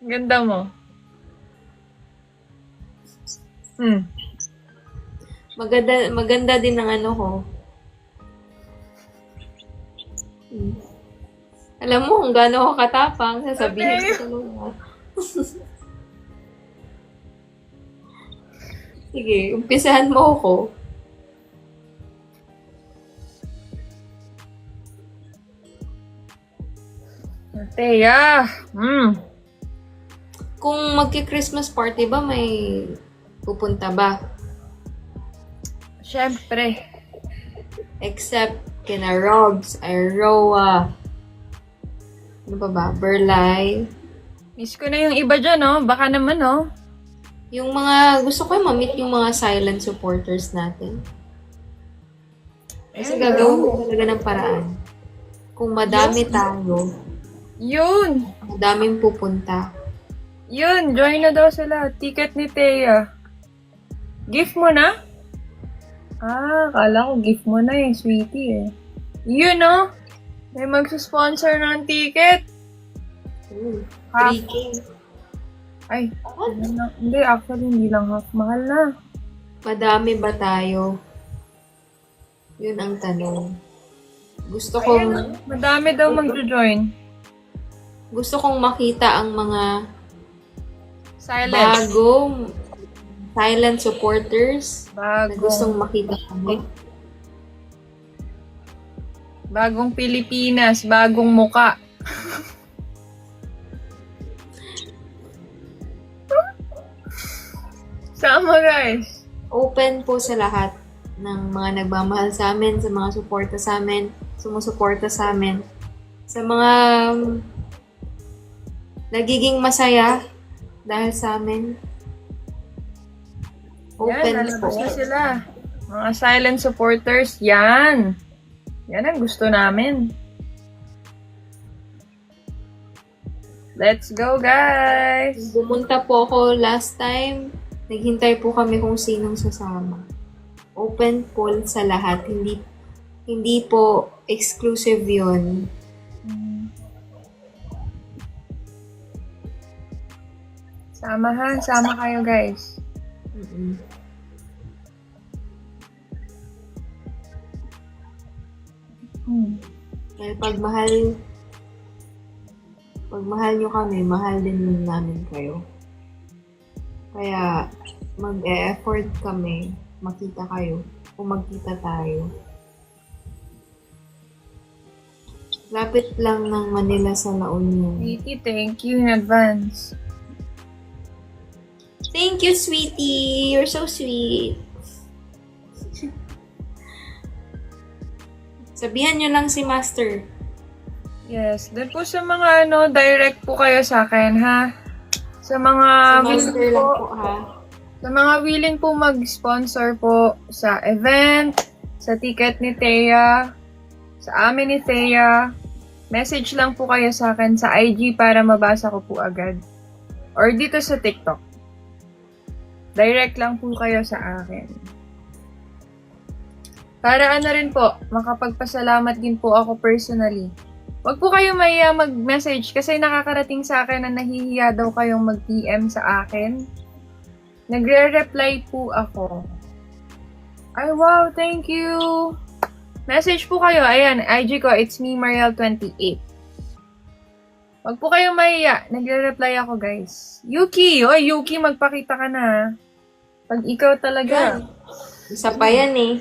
Ganda mo. Maganda din ang ano ko. Alam mo kung gaano ako katapang, sasabihin ko talaga. Sige, umpisahan mo ako. Teya. Kung magki-Christmas party ba, may pupunta ba? Siyempre. Except kina Robs, Iroa, ano ba? Berlay. Miss ko na yung iba dyan, no? Baka naman, no? Yung mga, gusto ko ma-meet yung mga silent supporters natin. Kasi gagawin ko talaga ng paraan. Kung madami tayo, Yun! madaming pupunta. Yun! Join na daw sila. Ticket ni Teya. Gift mo na? Kala ko gift mo na eh, sweetie eh. Yun, no? May magsusponsor ng ticket. Half. 3K. Ay, hindi, actually, hindi lang half. Mahal na. Madami ba tayo? Yun ang tanong. Gusto kong Madami daw mag-join. makita ang mga Silence. bagong silent supporters na gustong makita kami. Bagong Pilipinas, bagong muka. Sama guys. Open po sa lahat ng mga nagmamahal sa amin, sa mga suporta sa amin, sumusuporta sa amin, sa mga nagiging masaya dahil sa amin. Open Yan, po. lalabas na sila. Mga silent supporters, yan. Yan ang gusto namin. Let's go, guys! Bumunta po ako last time. Naghintay po kami kung sinong sasama. Open poll sa lahat. Hindi po exclusive yun. Sama ha, sama kayo, guys. Kaya pag mahal nyo kami, mahal din namin kayo. Kaya mag-e-effort kami makita kayo kung magkita tayo. Lapit lang ng Manila sa La Union. Sweetie, thank you in advance. Thank you, sweetie! You're so sweet! Sabihan nyo lang si Master. Yes, doon po sa mga direct po kayo sa akin, ha? Sa mga Si Master willing lang po, po, ha? sa mga willing po mag-sponsor po sa event, sa ticket ni Teya, sa amin ni Teya, message lang po kayo sa akin sa IG para mabasa ko po agad. Or dito sa TikTok. Direct lang po kayo sa akin. Para rin po, makapagpasalamat din po ako personally. Huwag po kayo mahiya mag-message kasi nakakarating sa akin na nahihiya daw kayong mag-PM sa akin. Nagre-reply po ako. Ay, wow, thank you! Message po kayo. Ayan, IG ko, it's me, Mariel28. Huwag po kayong mahiya. Nagre-reply ako, guys. Yuki! Oy, Yuki, magpakita ka na. Pag ikaw talaga. Isa pa yan eh.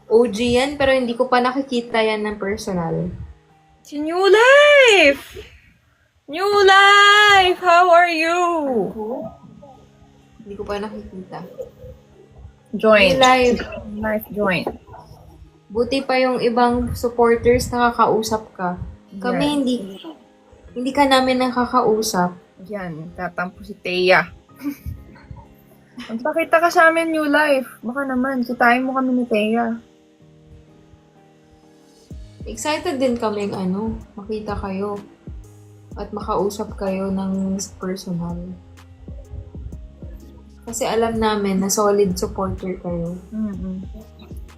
OG yan, pero hindi ko pa nakikita yan ng personal. Si New Life! New Life! How are you? Hindi ko pa nakikita. Join. Live. Life join. Buti pa yung ibang supporters nakakausap ka. Kami Yan. hindi ka namin nakakausap. Yan, tatampo si Teya. Magpakita ka sa amin, New Life. Baka naman, kitain mo kami ni Teya. Excited din kami makita kayo at makausap kayo ng personal. Kasi alam namin na solid supporter kayo.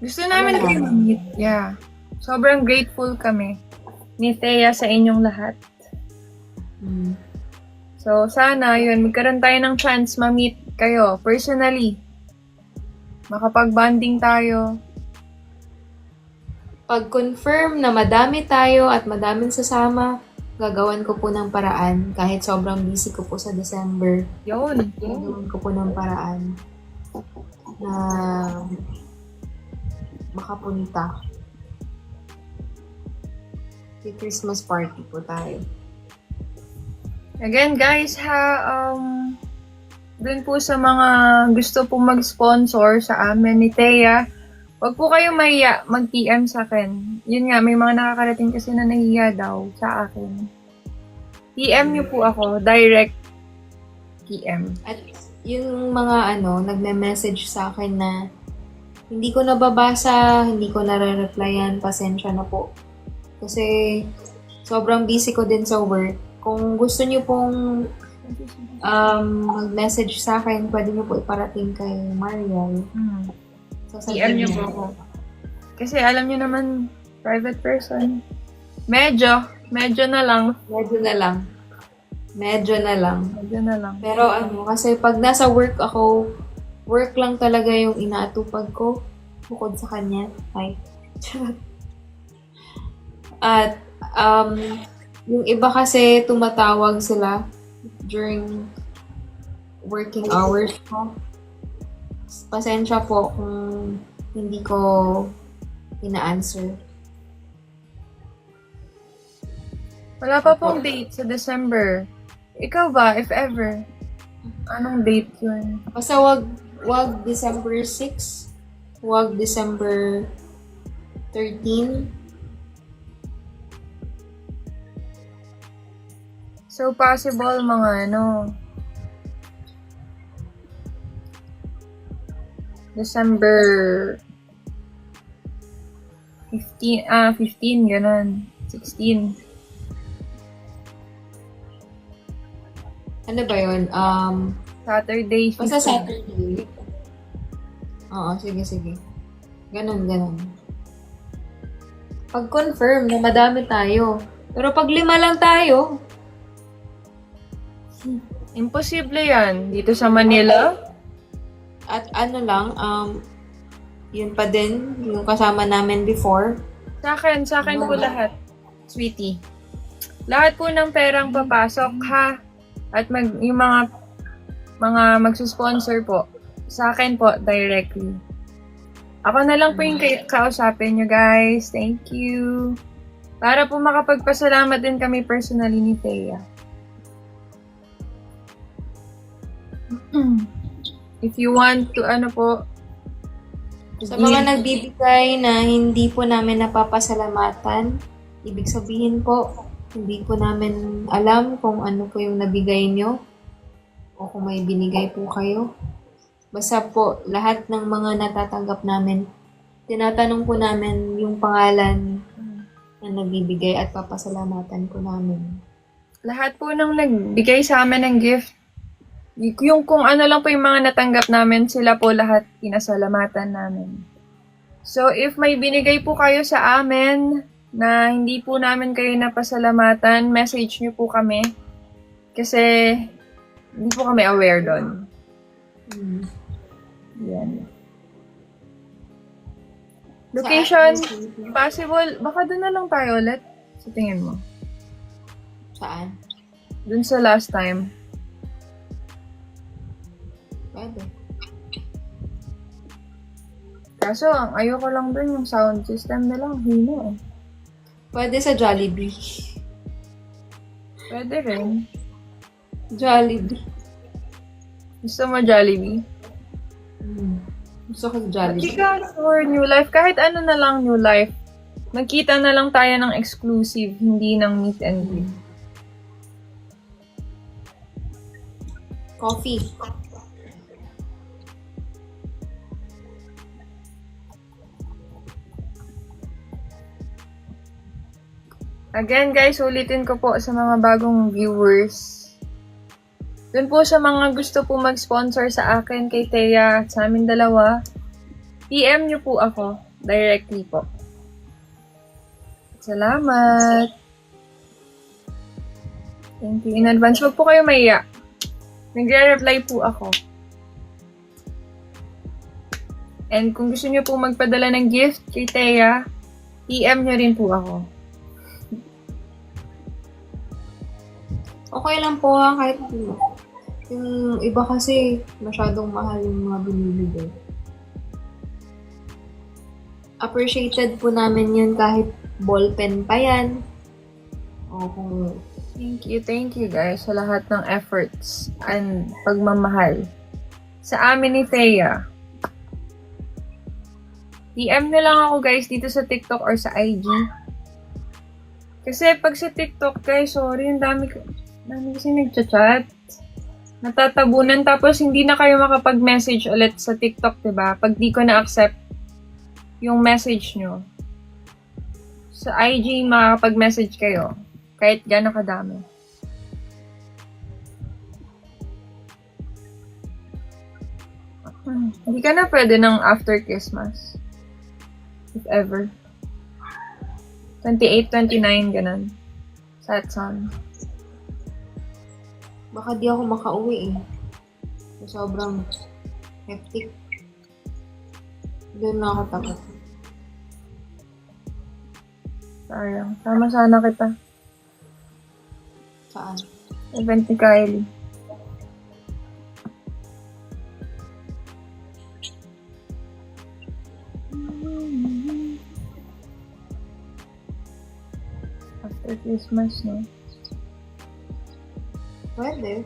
Gusto namin kayo meet. Yeah. Sobrang grateful kami ni Teya sa inyong lahat. So, sana, yun, magkaroon tayo ng chance ma-meet kayo personally. Makapag-bonding tayo. Pag-confirm na madami tayo at madaming sasama, gagawan ko po ng paraan. Kahit sobrang busy ko po sa December, Yun. gagawan ko po ng paraan na makapunta. May Christmas party po tayo. Again, guys, dun po sa mga gusto po mag-sponsor sa amin ni Thea, wag po kayong mahiya mag-PM sa akin. Yun nga, may mga nakakarating kasi na nahiya daw sa akin. PM niyo po ako, direct PM. At yung mga nagme-message sa akin na hindi ko nababasa, hindi ko nare-replyan, pasensya na po. Kasi sobrang busy ko din sa work. Kung gusto niyo pong mag-message sa akin, pwede niyo po iparating kay Mariel. PM niyo po ako. Kasi alam niyo naman, private person. Medyo na lang. Pero kasi pag nasa work ako, work lang talaga yung inaatupag ko bukod sa kanya. Ay. At yung iba kasi tumatawag sila during working hours ko. Pasensya po kung hindi ko ina-answer. Wala pa pong date sa December. Ikaw ba, if ever? Anong date yun? Basta wag December 6, wag December 13. So, possible mga December 15, ganun. 16. Ano ba yun? Saturday, 15. Basta Saturday. Oo, sige. Ganon. Pag-confirm na madami tayo. Pero pag 5 lang tayo, Imposible yan. Dito sa Manila. at yun pa din, yung kasama namin before. Sa akin po lahat. Sweetie. Lahat po ng perang papasok, ha? At yung mga magsusponsor po, sa akin po, directly. Ako na lang po yung kausapin nyo, guys. Thank you. Para po makapagpasalamat din kami personally ni Thea. If you want to, Sa mga nagbibigay na hindi po namin napapasalamatan, ibig sabihin po, hindi po namin alam kung ano po yung nabigay nyo o kung may binigay po kayo. Basta po, lahat ng mga natatanggap namin, tinatanong po namin yung pangalan na nagbibigay at papasalamatan po namin. Lahat po nang nagbigay sa amin ng gift, yung kung ano lang po yung mga natanggap namin, sila po lahat pinasalamatan namin. So, if may binigay po kayo sa amin na hindi po namin kayo napasalamatan, message nyo po kami. Kasi, hindi po kami aware doon. Yan. Location, possible, baka doon na lang tayo ulit. Sa tingin mo? Saan? Doon sa last time. Pwede. Kaso, ang ayoko lang doon yung sound system na lang. Hino eh. Pwede sa Jollibee. Pwede rin. Jollibee. Gusto mo Jollibee? Gusto ko sa Jollibee. Chika for New Life. Kahit ano na lang New Life. Magkita na lang tayo ng exclusive, hindi ng meet and greet. Coffee. Again guys, ulitin ko po sa mga bagong viewers. Dun po sa mga gusto po mag-sponsor sa akin, kay Thea at sa amin dalawa, PM nyo po ako directly po. Salamat! Thank you in advance. Huwag po kayo maiya. Nagre-reply po ako. And kung gusto niyo po magpadala ng gift kay Thea, PM niyo rin po ako. Okay lang po ha, kahit yung iba kasi masyadong mahal yung mga binibigay. Appreciated po namin yun kahit ballpen pa yan. O kung Thank you guys sa lahat ng efforts and pagmamahal sa amin ni Thea. DM na lang ako guys dito sa TikTok or sa IG. Kasi pag sa TikTok guys, sorry, ang dami kasi nagchat-chat. Natatabunan tapos hindi na kayo makapag-message ulit sa TikTok, 'di ba? Pag di ko na-accept yung message nyo. Sa IG, makakapag-message kayo. Kahit gano'n kadami. Hindi ka na pwede ng after Christmas. If ever. 28, 29, ganun. Satson. baka di ako makauwi eh. Sobrang hectic. Doon na ako takot. Sayang. Sama sana kita. Saan? Event ni Kylie. After Christmas, no? Pwede.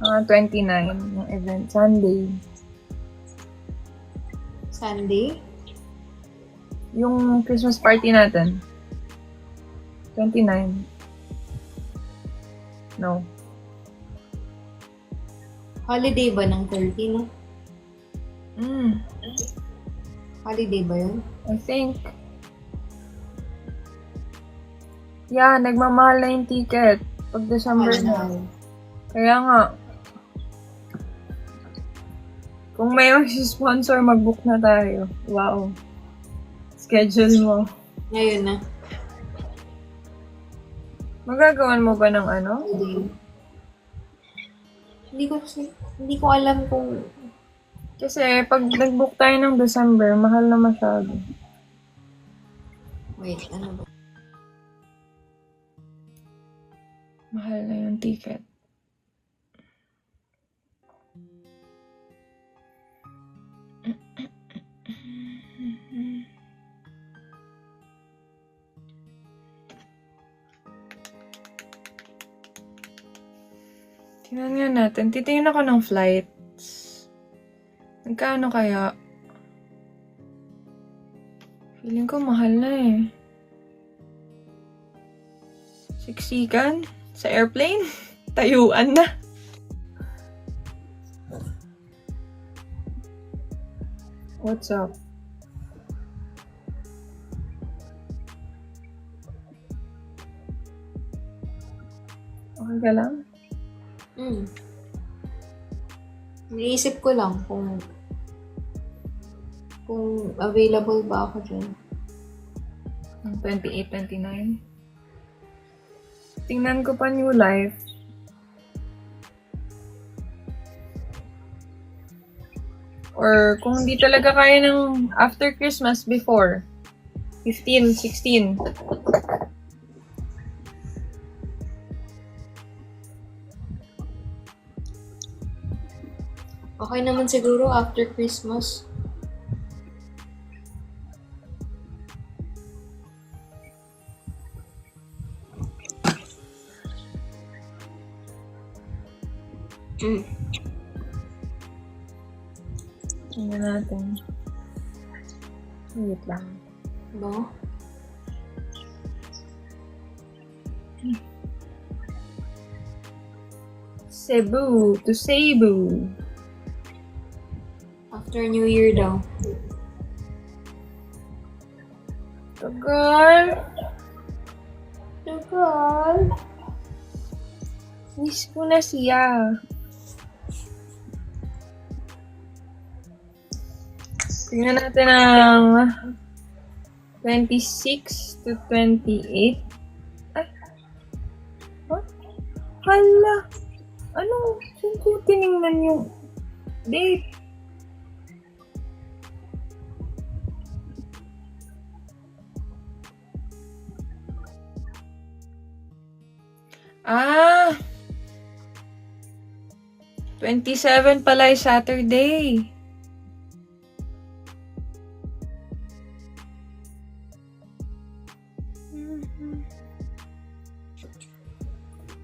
29 yung event. Sunday. Sunday? Yung Christmas party natin. 29. No. Holiday ba ng 30, no? Holiday ba yun? I think. Yeah, nagmamahal na yung ticket. Pag December na. Kaya nga. Kung may mag-sponsor, mag-book na tayo. Wow. Schedule mo. Ngayon na. Magagawan mo ba ng ano? Hindi ko alam kung Kasi pag nag-book tayo ng December, mahal na masyado. wait, ano ba? Mahal na yung ticket. Tingnan nga natin. Titingin ako ng flights. Nagkano kaya? Feeling ko mahal na eh. Siksikan? Sa airplane? Tayuan na. What's up? Okay ka lang? Iniisip ko lang kung available ba ako dyan. 28, 29. Tingnan ko pa New Life. Or kung hindi talaga kaya ng after Christmas, before 15, 16. Okay naman siguro after Christmas. Tingnan natin. Wait lang. No? Cebu to Cebu. After New Year daw. Tagal. Tagal. Miss ko na siya. Tingnan natin ang 26 to 28. Ay, Hala! Ano? Saan ko tinignan yung date? Ah! 27 pala ay Saturday.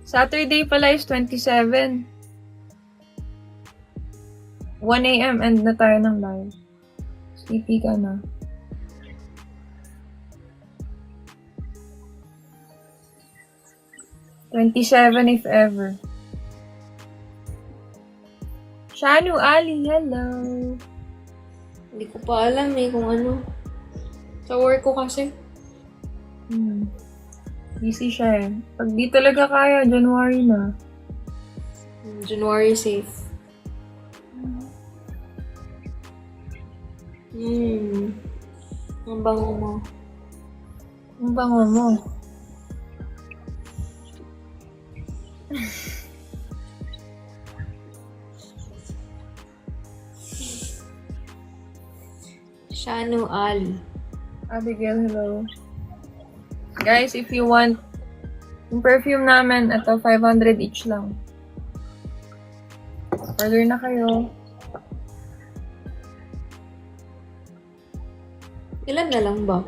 Saturday pala is 27. 1 a.m. end na tayo ng live. Sleepy ka na. "27 if ever." Shanu Ali, hello. Hindi ko pa alam kung ano. Sa work ko kasi. Busy siya eh. Pag di talaga kaya, January na. January safe. Ang bango mo. Ang bango mo. Shanu Ali. Abigail, hello. Guys, if you want yung perfume namin, ito 500 each lang. Order na kayo. Ilan na lang ba?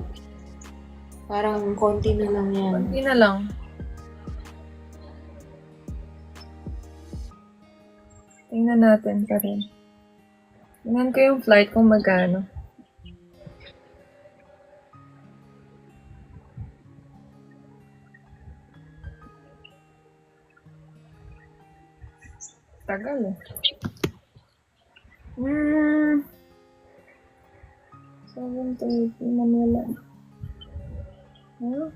Parang konti na lang yan. Konti na lang. Tingnan natin pa rin. Tingnan ko yung flight kung magkano. Tagal eh. 7:30 Manila. Huh?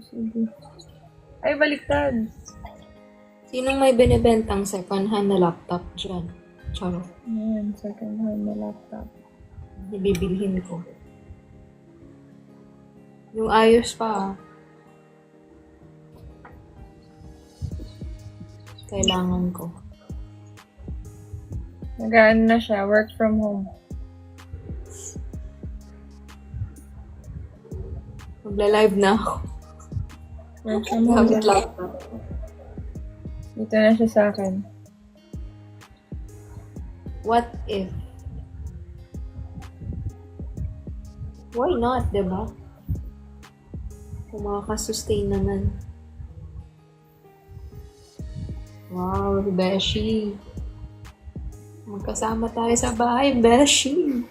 Sige. Ay, baliktad. Sinong may binibentang second-hand na laptop dyan? Charo. Ayan, second hand na laptop. Ibibilhin ko. Yung ayos pa. Kailangan ko. Nag-ano na siya, work from home. Magla-live na ako. Work from home. Gamit laptop. Dito na siya sa akin. What if? Why not, diba? Kung makakasustain naman. Wow, Beshi. Magkasama tayo sa bahay, Beshi.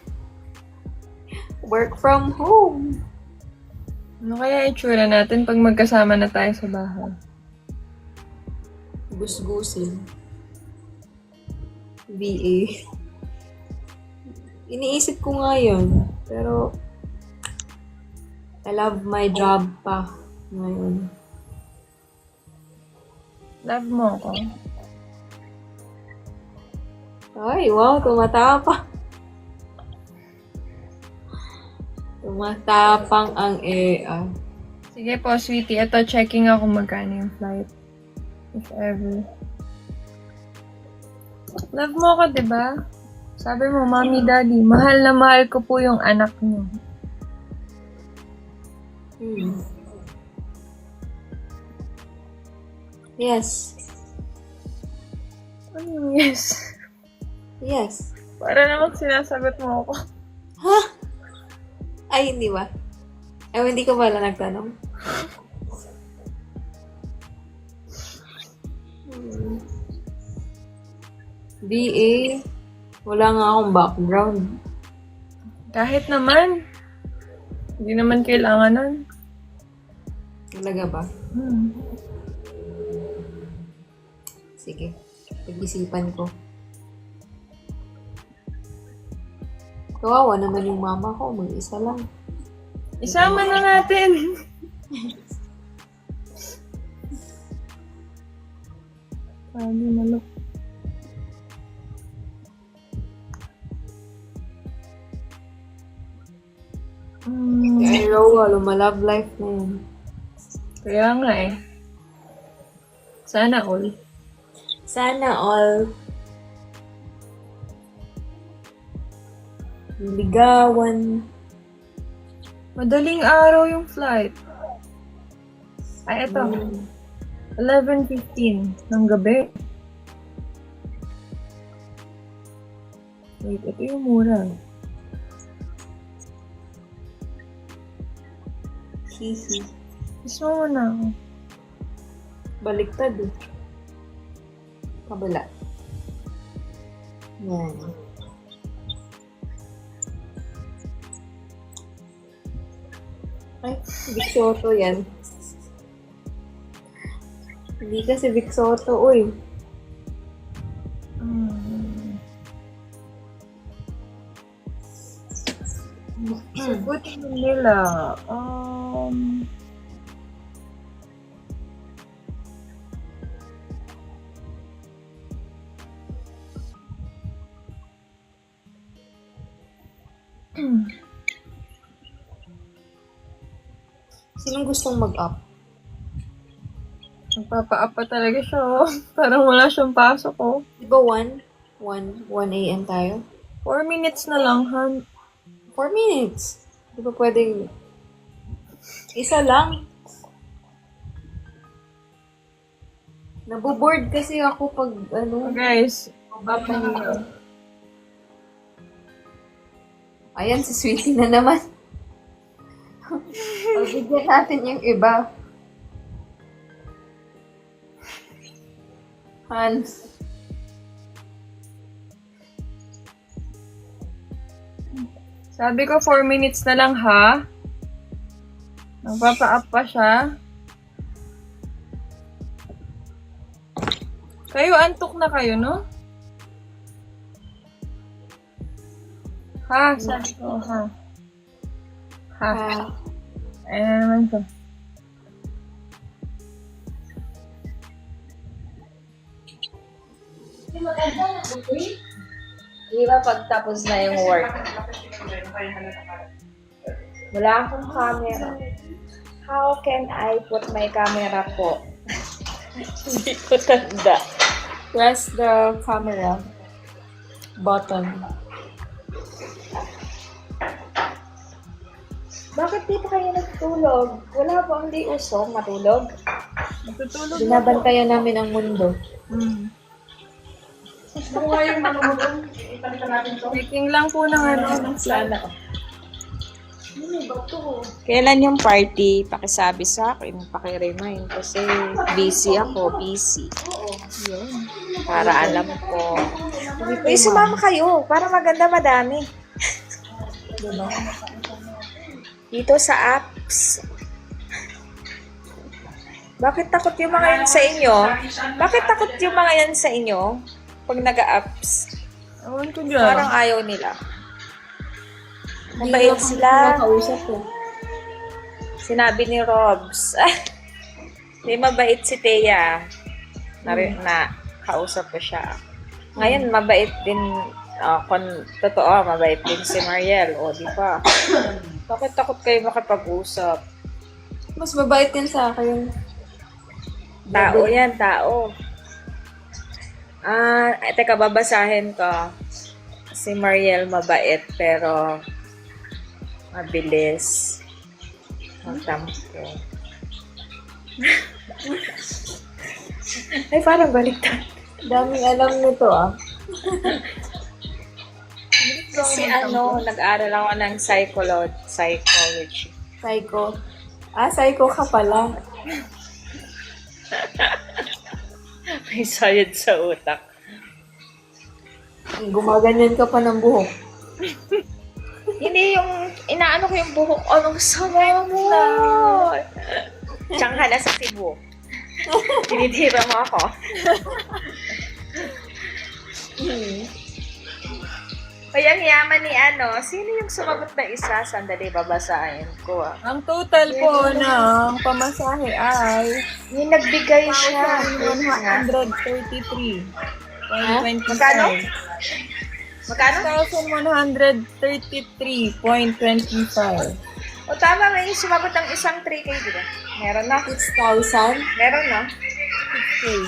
Work from home. Ano kaya itsura natin pag magkasama na tayo sa bahay? Gusgusin. VA. Iniisip ko nga yun. Pero, I love my job pa ngayon. Love mo ako? Ay, wow, tumatapang. Tumatapang ang AI. Sige po, sweetie. Ito, checking ako magkano yung flight. If ever. Love mo ako, diba? Sabi mo, Mommy, Daddy, mahal na mahal ko po yung anak niyo. Yes. Ano yung yes? Yes. Para namang sinasagot mo ako. Ha? Ay, hindi ba? Ay, hindi ka pala nagtanong. BA, wala nga akong background. Kahit naman. Hindi naman kailangan nun. Talaga ba? Sige, pag-isipan ko. Kawawa naman yung mama ko, mag-isa lang. Isama na natin. Sabi malok. Kaya Rowa, lumalove life na yun. Kaya nga eh. Sana all. Sana all ligawan. Madaling araw yung flight. Ay, eto. 11:15 ng gabi. Wait, ito yung mura. Hihi. Gusto mo na ako. Baliktad eh. Kabila. Yan. Ay, Vic Soto yan. Hindi kasi Vic Soto, uy. Sagutin nila. Sinong gustong mag-up? Magpapa-up pa talaga siya. Oh. Parang wala siyang pasok oh. Di ba 1 a.m. tayo? 4 minutes na lang, Han. 4 minutes. Di ba pwedeng isa lang? Naboboard kasi ako pag Guys, up na niyo. Ayan, si Sweetie na naman. Pagbigyan natin yung iba. Hans. Sabi ko 4 minutes na lang ha. Nagpapa-up pa siya. Kayo, antok na kayo, no? Ha, sabi ko, ha. Ha. Ayan na naman to. Di ba pagtapos na yung work? Wala akong camera. How can I put my camera po? Hindi ko tanda. Press the camera button. Bakit di pa kayo nagtulog? Wala ba ang di usong matulog? Natutulog na po. Binabantayan namin ang mundo. Checking lang po ng ano. Sana. Kailan yung party? Pakisabi sa akin, pakiremind kasi busy ako, busy. Para alam ko. Uy, sumama kayo para maganda madami. Dito sa apps. Bakit takot yung mga yan sa inyo? Bakit takot yung mga yan sa inyo? Pag nag-apps. Ewan ko dyan. Parang ayaw nila. Mabait sila. Sinabi ni Robs. Hindi mabait si Thea. Na kausap ko siya. Ngayon, mabait din. Totoo, mabait din si Mariel. O, di ba? Bakit takot kayo makapag-usap? Mas mabait yan sa akin. Tao yan, tao. Teka, babasahin ko. Si Mariel mabait, pero mabilis. Magtampo. Ay, parang baliktad. Daming alam nito, Kasi nag-aaral ako ng psychology. Psycho. Psycho ka pala. May sayad sa utak. Gumaganyan ka pa ng buhok. Hindi yung, inaano ko yung buhok. Anong sama mo? Diyan ka na sa Cebu. Tinitira mo ako. Kaya ang yaman ni sino yung sumagot na isa? Sandali, babasahin ko. Ang total po ng pamasahe ay Yung nagbigay siya. 133.25. Magkano? Magkano? 1,133.25. O tama nga yung sumagot ng isang 3K, di ba? Meron na. 6,000. Meron na. Okay.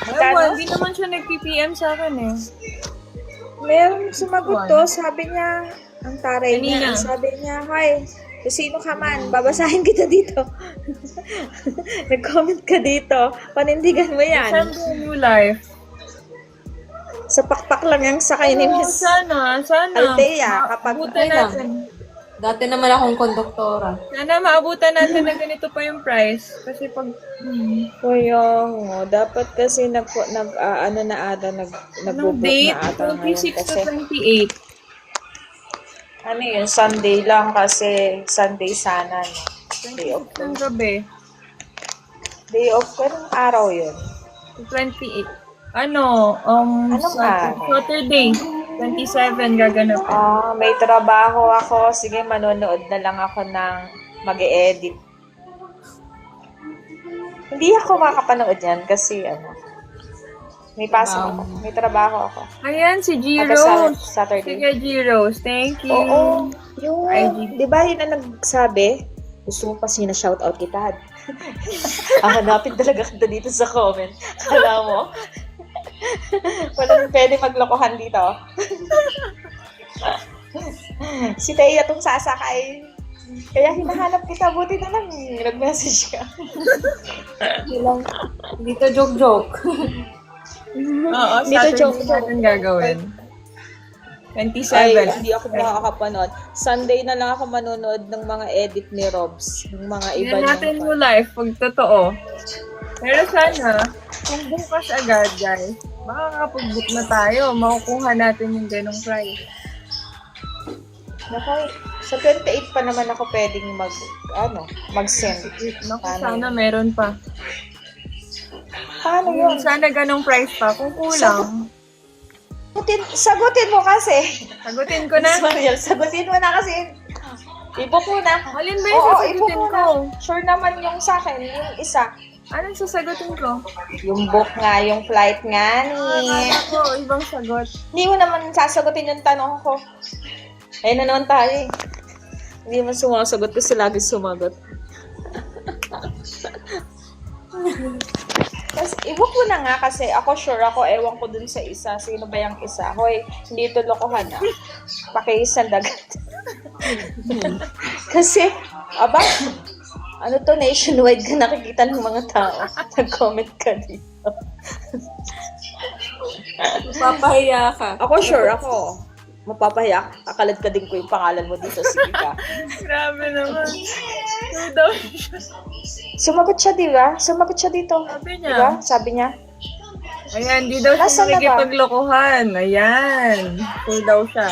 Magkano? Ewan, hindi naman siya nag-PPM sa akin eh. Meron sumagot to, sabi niya, ang taray Kanina. niya, ang sabi niya, hi, sino ka man, babasahin kita dito. Nag-comment ka dito, panindigan mo yan. December New Life. Sa pakpak lang yung sakay ni Oo, Miss sana. Althea, kapag Maabutan Okay lang. natin. Dati naman akong konduktora. Sana maabutan natin na ganito pa yung price. Kasi pag... Kuya, dapat kasi ano na ata, Anong nag-book date? na ata ngayon 26 to kasi, 28. ano yun, Sunday lang kasi, Sunday sana, no? Day off 26 ng gabi. Day off ko, anong araw yun? 28. Anong Saturday. 27 gaganap. May trabaho ako, sige, manonood na lang ako ng mag-e-edit. Hindi ako makapanood yan kasi, may pasok ako, may trabaho ako. Ayan, si G. Pagka Rose. Saturday. Sige, G. Rose. Thank you. Oo. Yung, IG. di ba yun ang nagsabi? Gusto mo pa shoutout kita. Hanapin talaga kita dito sa comment. Kala mo? Walang pwede maglokohan dito. Si Thea tong sasakay. Kaya hinahanap kita. Buti na lang nag-message ka. Dito joke-joke. Oo, Dito Saturday joke. natin gagawin. Ay, 27. hindi ako makakapanood. Sunday na lang ako manonood ng mga edit ni Robs. Ng mga iba Yan natin niyang- yung life pag totoo. Pero sana, kung bukas agad, guys, makakapag-book na tayo. Makukuha natin yung ganong price. Naku, sa 28 pa naman ako pwedeng mag-send. Naku, Paano sana yun? meron pa. Paano yun? Sana ganong price pa. Kung kulang, Sagutin mo kasi. sagutin ko na. Mariel, sagutin mo na kasi. Ibo ko na. Alin ba yung Oo, ibo sasagutin ko ko? na. Sure naman yung sa akin, yung isa. Anong sasagutin ko? Yung book nga, yung flight nga ni. Akala ko, ibang sagot. Hindi mo naman sasagutin yung tanong ko. Ayun na naman tayo eh. Hindi mo sumasagot kasi lagi sumagot. Tapos, ibook mo na nga kasi ako sure ako, ewan ko dun sa isa. Sino ba yung isa? Hoy, hindi ito lokohan ah. Pakisandagat. Kasi, aba, ano to, nationwide ka nakikita ng mga tao. Nag-comment ka dito. Papahiya ka. Ako sure ako. Mapapahiya. Akalad ka din ko yung pangalan mo dito. Sige ka. Grabe naman. So daw, Sumagot siya, di ba? Sumagot siya dito. sabi Di ba? niya. Sabi niya. Ayan, di daw siya Nasaan na ba? nakikipaglokohan. Ayan. So daw siya.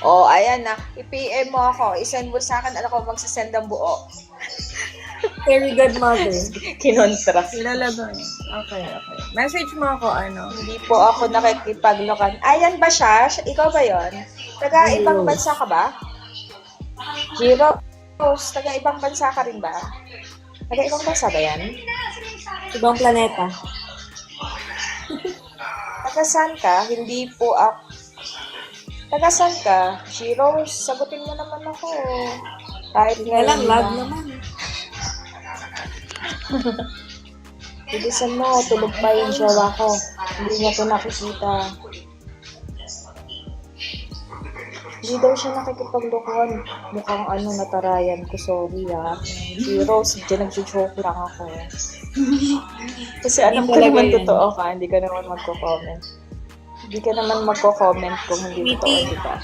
Oh, ayan na. I-PM mo ako. I-send mo sa akin. Ano ko, magsasend ang buo. Fairy godmother. Kinontra. Kilala ba niya? Okay. Message mo ako, Hindi po ako nakikipaglokan. Ayan ba siya? Ikaw ba yon? Taga ibang bansa ka ba? Jiro? Taga ibang bansa ka rin ba? Taga ibang bansa ba yan? Ibang planeta. Taga saan ka? Hindi po ako. Taga saan ka? Jiro, sagutin mo naman ako. Kahit Kaya lang, ngayon lag na. naman. Bilisan mo, tulog pa yung jowa ko. Hindi niya to nakikita. Hindi daw siya nakikipaglokohan. Mukhang natarayan ko. Sorry Si Rose, dyan nag-joke lang ako. Kasi alam ko talaga naman yan. totoo ka. Hindi ka naman magko-comment. Hindi ka naman magko-comment kung hindi totoo, Sweetie. di ba?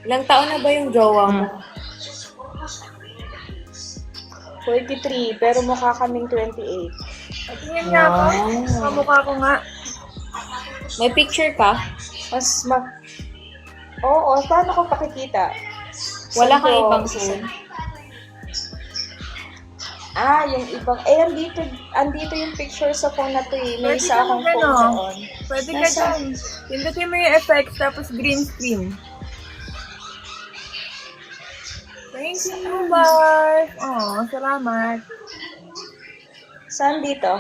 Ilang taon na ba yung jowa mo? 43, pero mukha kaming 28. Tingnan niya ako. Kamukha ko nga. May picture ka? Oo, paano ko pakikita? Wala Saan kang ko- ibang phone? Yung ibang, andito yung picture sa phone na to eh. May Pwede isa akong naman, phone doon. Pwede ka Nasaan? dyan. Pindutin mo yung effects tapos green screen. Thank you so much. Salamat. Saan dito?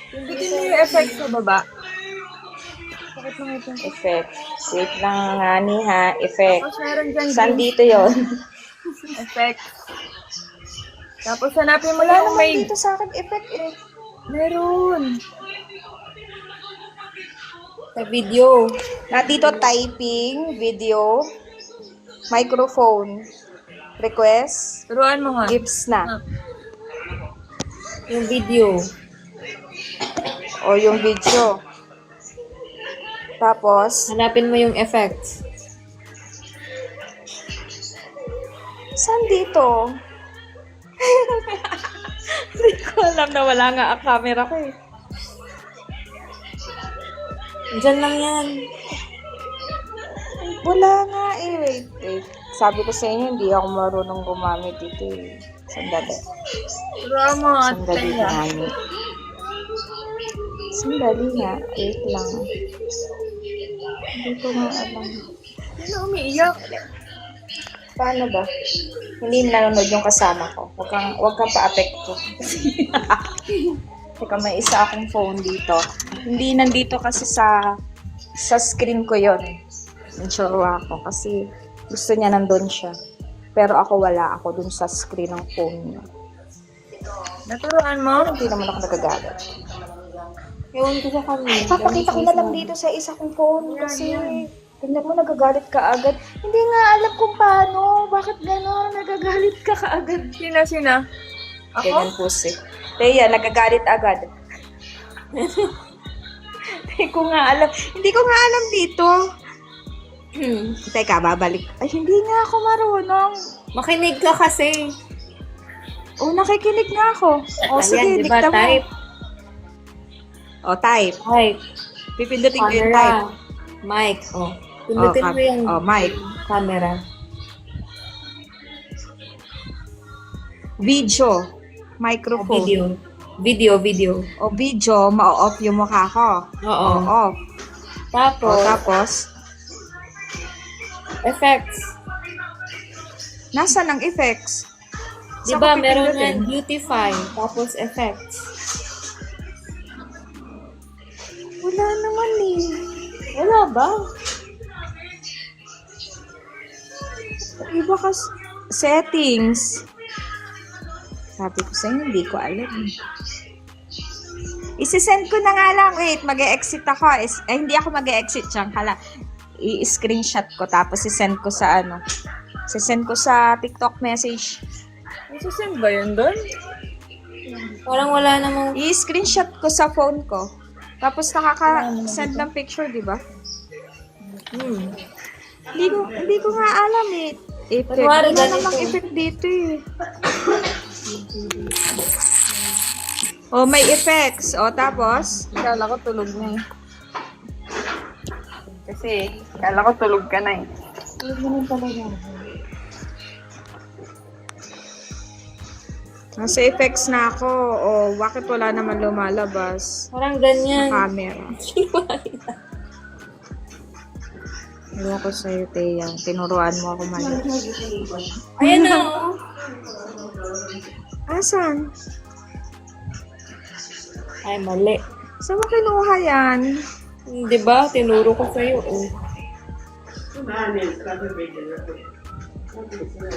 Pindutin mo yung effects sa baba. Bakit lang ito? Effect. Wait lang nga ni ha. Effect. Tapos meron dyan Saan green dito yon? effects. Tapos hanapin mo Wala yung naman may... dito sa akin effect eh. Meron. Sa video. Dito typing, video, microphone, request, Turuan mo nga. gifts na. Yung video. O yung video. Tapos, Hanapin mo yung effects. saan dito? Hindi ko alam na wala nga ang camera ko eh. Diyan lang yan. Wala nga eh. Wait. Sabi ko sa inyo, hindi ako marunong gumamit dito eh. Sandali. Turuan mo nga. Sandali Taya. nga. Sandali nga. Wait lang. Hindi ko nga alam. Sino umiiyak? Paano ba? Hindi nanonood yung kasama ko. Huwag kang pa-apekto. Teka, may isa akong phone dito. Hindi nandito kasi sa screen ko yon. Insure ako kasi gusto niya nandun siya. Pero ako wala. Ako dun sa screen ng phone niya. Naturuan mo? Hindi naman ako nagagalit. Ewan ko sa kanya. Papakita ko na lang dito sa isa kong phone kasi tingnan mo, nagagalit ka agad. Hindi nga alam kung paano. Bakit gano'n? Nagagalit ka kaagad. Sino? Ako? Ganyan po si Teya, nagagalit agad. Hindi ko nga alam dito. Teka, babalik. Ay, hindi nga ako marunong. Makinig ka kasi. Nakikinig nga ako. Sige, Ayan, diba, dikta mo. type. Type. Type. Pipindutin ko yung type. Camera. Mic. Pindutin mo yung mic. camera. Video. Microphone. Video. Video, ma-off yung mukha ko. Oo. Off. Tapos, Effects. nasaan ang effects? Di ba meron yan? Beautify. Tapos effects. Wala naman eh. Wala ba? Iba kasi settings. Sabi ko sa inyo, hindi ko alam. Isisend ko na nga lang. Wait, mag-e-exit ako. Hindi ako mag-e-exit dyan. I-screenshot ko tapos isend ko sa Sisend ko sa TikTok message. Masasend ba yun doon? Wala namang... I-screenshot ko sa phone ko. Tapos nakaka-send ng picture, di ba? Hindi ko nga alam eh. Effect. Kunwari Wala ganito. namang effect dito eh. May effects. Tapos? Kala ko tulog na eh. Kasi, kala ko tulog ka na eh. Tulog naman talaga. Nasa effects na ako. Bakit wala naman lumalabas? Parang ganyan. Camera. Ewan ko sa'yo, Teya. Tinuruan mo ako mali. Ayan na. Asan? Ay, mali. Saan mo kinuha yan? Di ba? Tinuro ko sa'yo.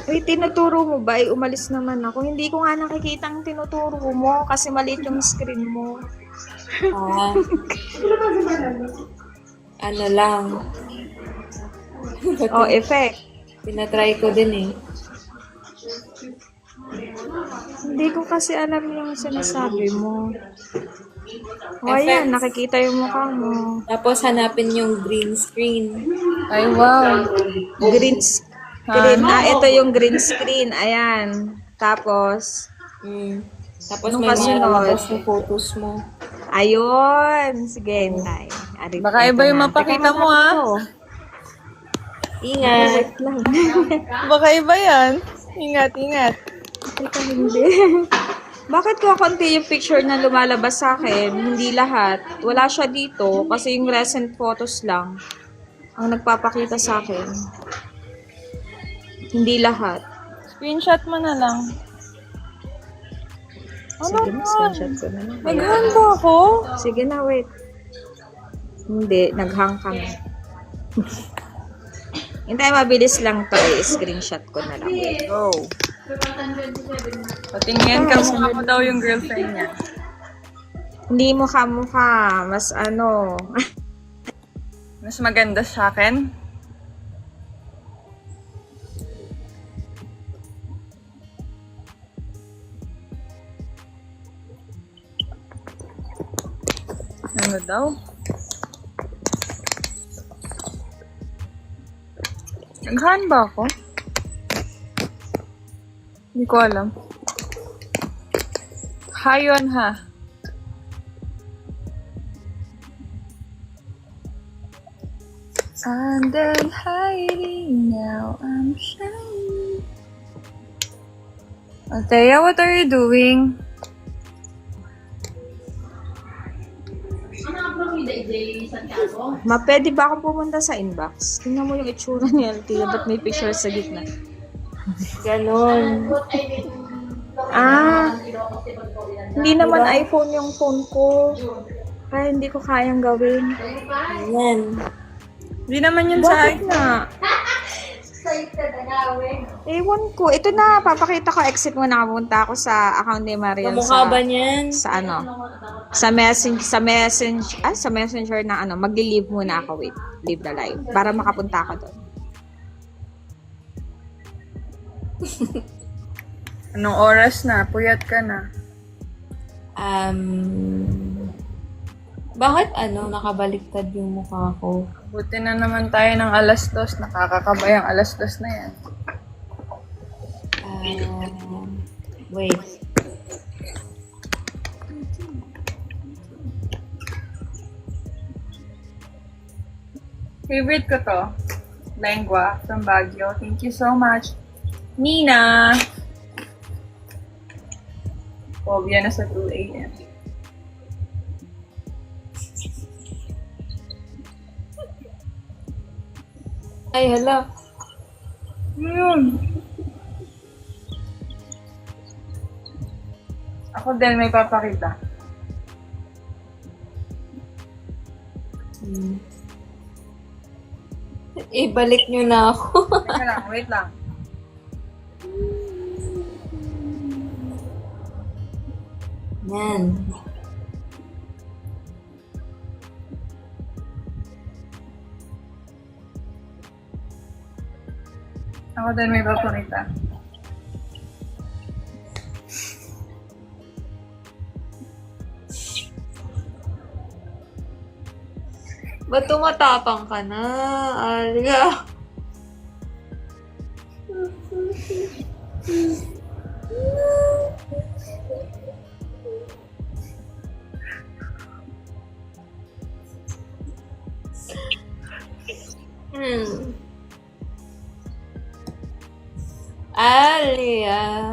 Uy, tinuturo mo ba? Umalis naman ako. Hindi ko nga nakikita ang tinuturo mo kasi maliit yung screen mo. Ano lang. Effect. Pinatry ko din eh. Hindi ko kasi alam yung sinasabi mo. Ayan, nakikita yung mukha mo. Tapos hanapin yung green screen. Ay, wow. Green screen. Ito yung green screen. Ayan. Tapos, Tapos Nung may kasunod. mga labas na photos mo. ayun. Sige, Tay. Baka iba yung mapakita mo, ha? Ingat. Wait lang. Baka iba yan. Ingat. Teka, hindi. Bakit ko konti yung picture na lumalabas sa akin? Hindi lahat. Wala siya dito kasi yung recent photos lang ang nagpapakita sa akin. Hindi lahat. Screenshot mo na lang. Sige na, screenshot ko na lang. Naghanda ako? Sige na, wait. Hindi, naghang kami. Hintay, mabilis lang to. I-screenshot ko na lang. Go. Patingin ka mo daw yung girlfriend niya. Hindi mo kamukha. Mas ano. Mas maganda sa akin. Ano daw? Naghaan ba ako? Hindi ko alam. Hayon ha. I'm done hiding now, I'm shining. Althea, what are you doing? Pwede ba akong pumunta sa inbox? Tingnan mo yung itsura ni Althea. Ba't may picture sa gitna? Ganon. Hindi naman iPhone yung phone ko. Kaya hindi ko kayang gawin. Ayan. Hindi naman yun sa Bakit nga? Ewan ko. Ito na, papakita ko. Exit mo na. Pumunta ako sa account ni Marian. Kamukha ba niyan? Sa ano? Sa messenger na ano. Magli-leave muna ako. Wait. Leave the live. Para makapunta ako doon. Anong oras na? Puyat ka na. Bakit nakabaliktad yung mukha ko? Buti na naman tayo ng 2:00. Nakakakabayang 2:00 na yan. Wait. Favorite ko to. Lengua from Baguio. Thank you so much. Nina! Phobia na sa 2 a.m. Ay, hala. Ano yun? Ako din may papakita. Ibalik nyo na ako. Teka lang, wait lang. Yan. Ako din may papakita. Ba't tumatapang ka na, Alia? Alia.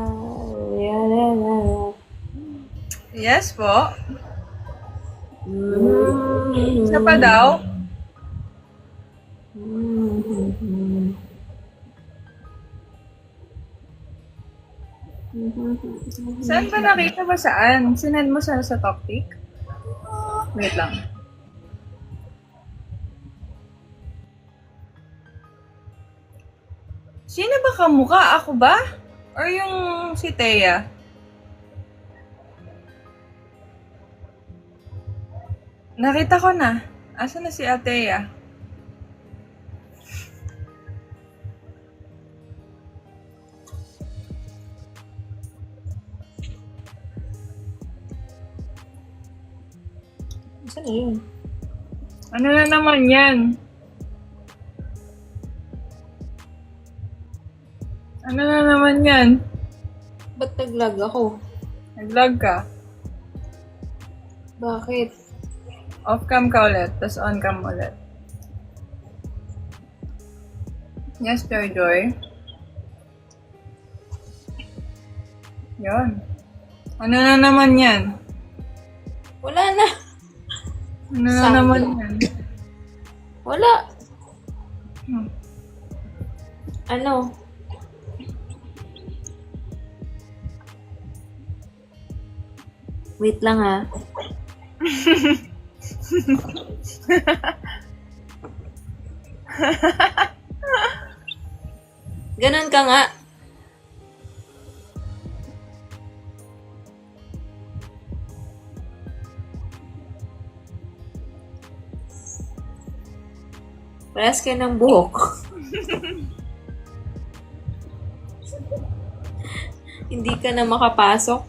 Yes po. Isa pa daw? Saan ba nakita ba saan? Sinend mo sa topic? Wait lang. Sino ba kamukha? Ako ba? Or yung si Thea? Nakita ko na. Asa na si Atea? Saan na yun? Ano na naman yan? Ano na naman yan? Ba't nag-lag ako? Nag-log ka. Bakit? Off-cam ka ulit, tas on-cam ulit. Yes, Joy. Yun. Ano na naman yan? Wala na. Ano na Sabi. naman yan? Wala. Hmm. Ano? Wait lang ha. Ganon ka nga. Parehas kayo ng buhok. Hindi ka na makapasok.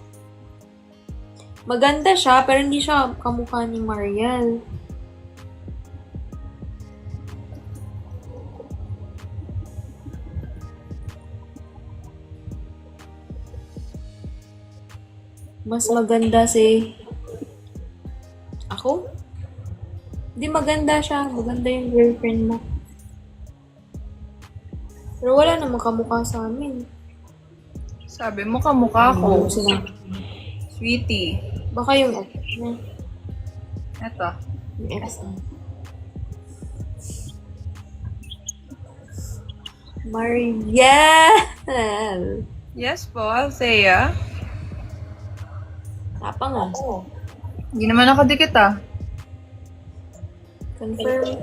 Maganda siya, pero hindi siya kamukha ni Mariel. Mas maganda si... Ako? Hindi maganda siya. Maganda yung girlfriend mo. Pero wala namang kamukha sa amin. Sabi mo kamukha ko. Sila. Sweetie. Baka yung ex niya. Eto. Yung ex niya. Mariel! Yes po, Althea. Tapa nga. Hindi naman nakadikit ah. Confirm.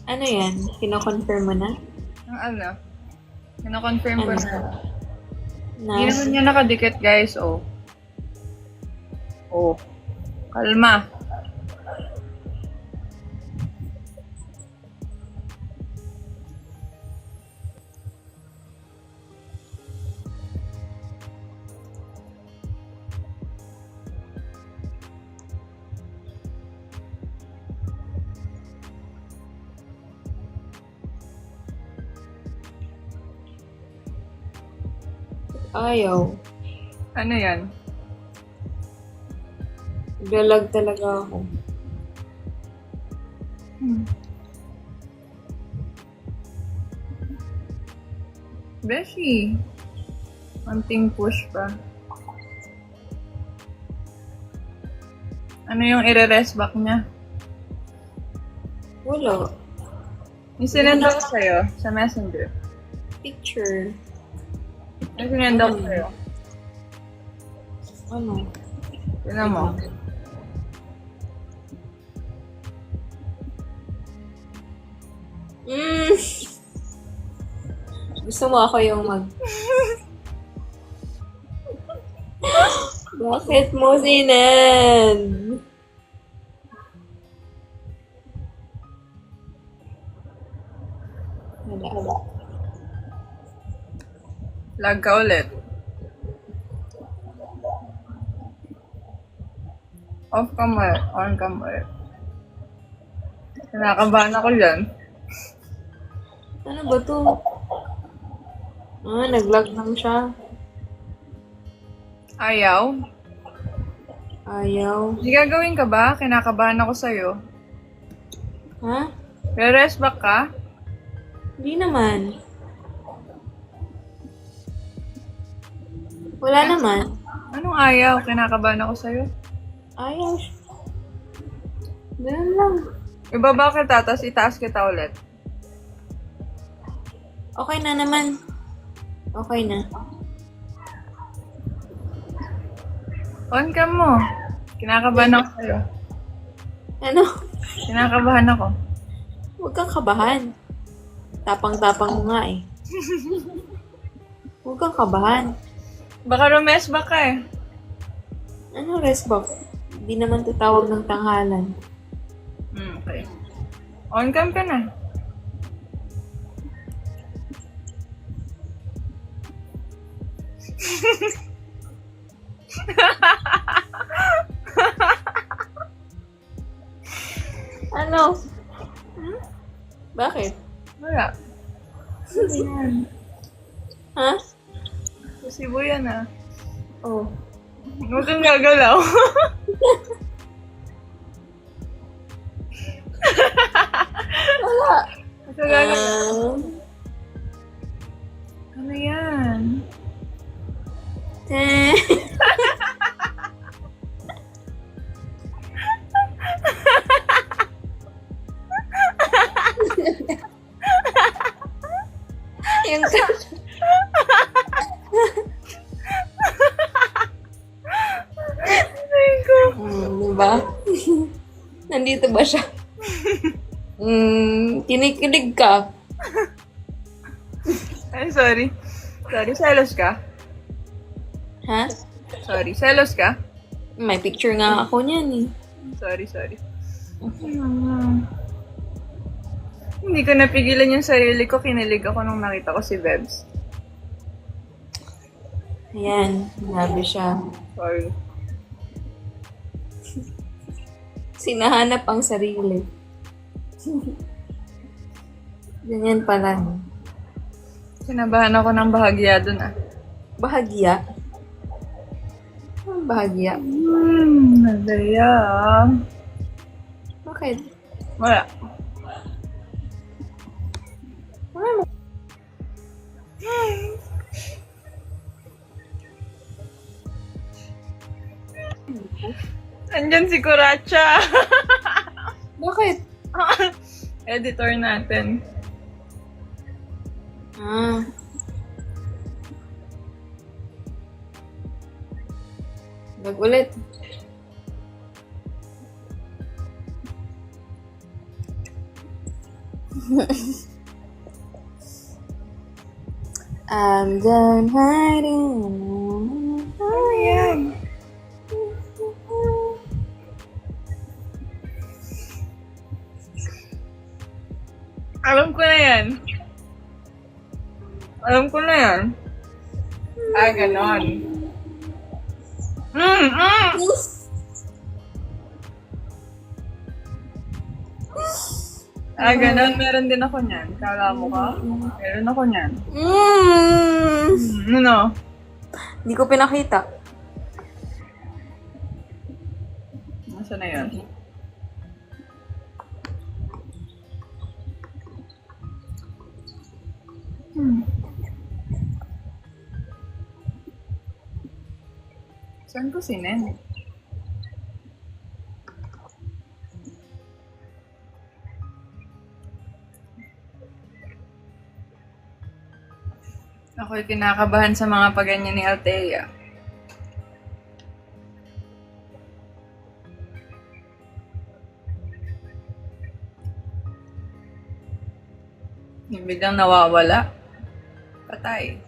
Ano yan? Kino-confirm mo na? Ang ano? Kino-confirm ko Ano? na. Na? Hindi naman niya nakadikit guys, oh. Oh. Kalma. Ayaw. Ano yan? Naglalag talaga ako. Beshi. Konting push pa. Ano yung i-rest back niya? Wala. Yung sinend ako sa'yo sa messenger. Picture. Yung sinend ako sa'yo. Ano? Tignan mo. Mm. Gusto mo ako yung mag... Bakit mo sinend? Wala. Lag ka ulit. Off ka mo. On ka mo. Kinakabahan ako dyan. Ano ba to? Ah, nag-lag lang siya. Ayaw? Ayaw. Hindi gagawin ka ba? Kinakabahan ako sa'yo. Ha? Re-rest back ka? Hindi naman. Wala naman. Anong ayaw? Kinakabahan ako sa'yo. Ayaw siya. Ganun lang. Ibaba kita, tapos itaas kita ulit. Okay na naman. Okay na. On ka mo. Kinakabahan ako sa'yo. Ano? Kinakabahan ako. Huwag kang kabahan. Tapang-tapang mo nga eh. Huwag kang kabahan. Baka rumes back ka eh. Ano rest box? Hindi naman tutawag ng tanghalan. Okay. On cam ka na. Ano? Bakit? Wala. Yan. Ha? Pasibo yan ah. Oh. Huwag kang gagalaw. Wala. Huwag kang gagalaw. Ano yan? Eh. Yung diba? Nandito ba siya? Kinikilig ka. Ay, sorry. Sorry, selos ka? Ha? Sorry, selos ka? May picture nga ako niyan eh. Sorry. Hindi ko napigilan yung sarili ko. Kinilig ako nung nakita ko si Bebs. Ayan, grabe siya. Sorry. Sinahanap ang sarili. Ganyan pala. Sinabahan ako ng bahagya dun ah. Bahagya. Anong bahagya? Nadaya. Bakit? Wala. Ano? Andyan si Kuracha. Bakit? Editor natin. Ah. Ulit. I'm done hiding. Ayan. Alam ko na yan. Alam ko na yan. Ah, ganon. Ah, ganon. Meron din ako niyan. Kala mo ka? Meron ako niyan. Ano? Hindi ko pinakita. Nasaan na yan? Saan ko sinend? Ako'y kinakabahan sa mga paganyan ni Althea. Yung biglang nawawala. Patay.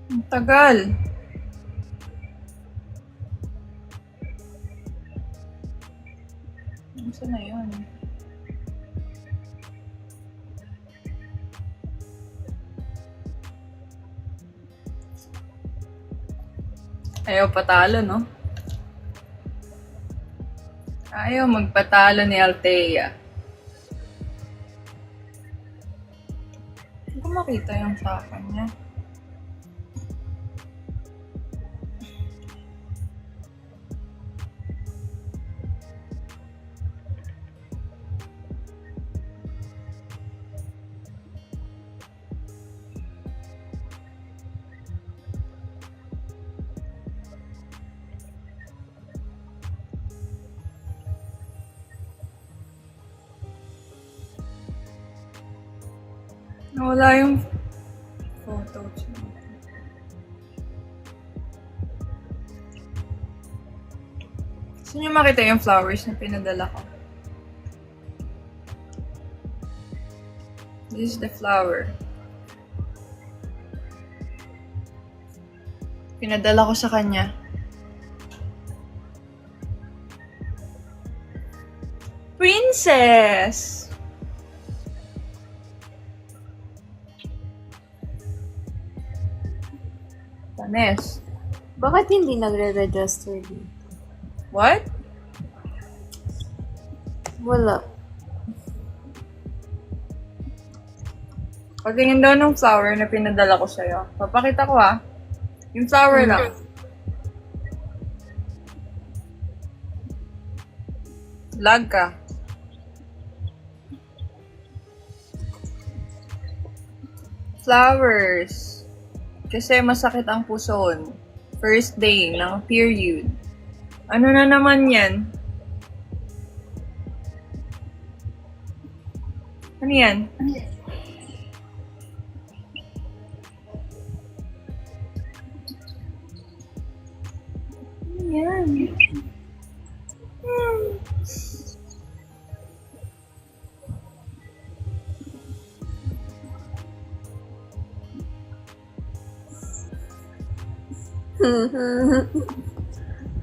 Ang tagal. Saan na yun? Ayaw patalo, no? Ayaw magpatalo ni Althea. Hindi ko makita yung sa akin niya. Nawala yung photo. Gusto niyo makita yung flowers na pinadala ko? This is the flower. Pinadala ko sa kanya. Princess! Tanes. Bakit hindi nagre-register dito? What? Wala. Patingin daw ng flower na pinadala ko sa'yo. Papakita ko ah. Yung flower lang. Lag ka. Flowers. Kasi masakit ang puson. First day ng period. Ano na naman yan? Ano yan? Ano yan?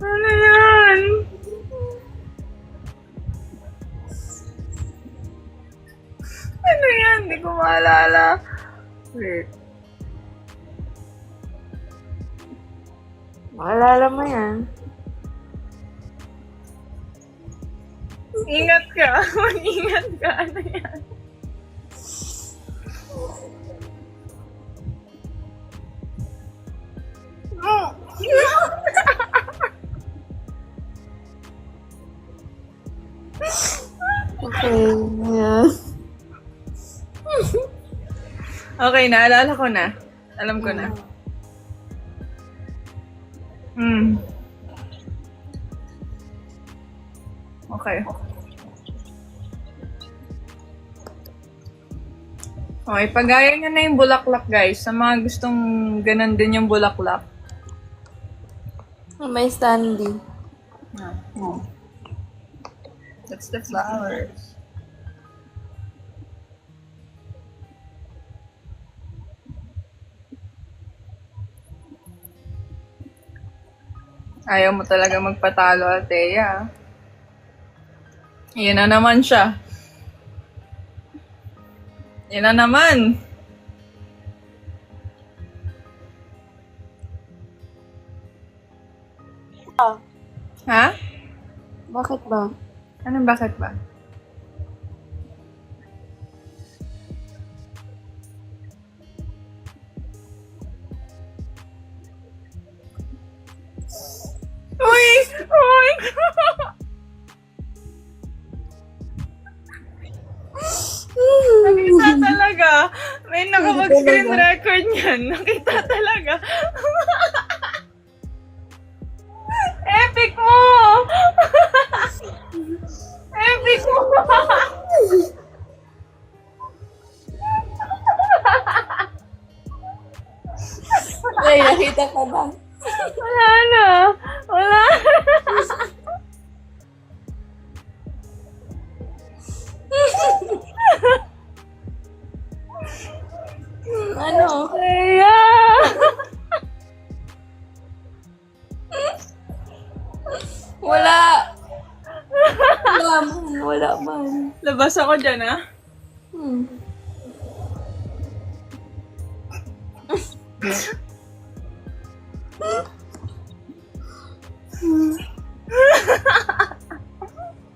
Ano yan? Ano yan? Hindi ko maalala. Wait. Maalala mo yan. Ingat ka. Mag-ingat ka. Ano yan? Okay, yeah. Okay, naalala ko na. Alam ko na. Okay. Okay, pagaya nyo na yung bulaklak, guys. Sa mga gustong ganun din yung bulaklak. May standee. That's the flowers. Ayaw mo talaga magpatalo, Althea. Yan na naman siya. Yan na naman. Ha? Bakit ba? Anong bakit ba? Uy! Oh my God! Nakita talaga. May nakapag-screen record niyan. Nakita talaga. Epic mo! Epic mo! Ay, nakita ka ba? Wala na. Wala na. Ano? Kaya. Wala. Wala man. Wala man. Labas ako dyan, ha?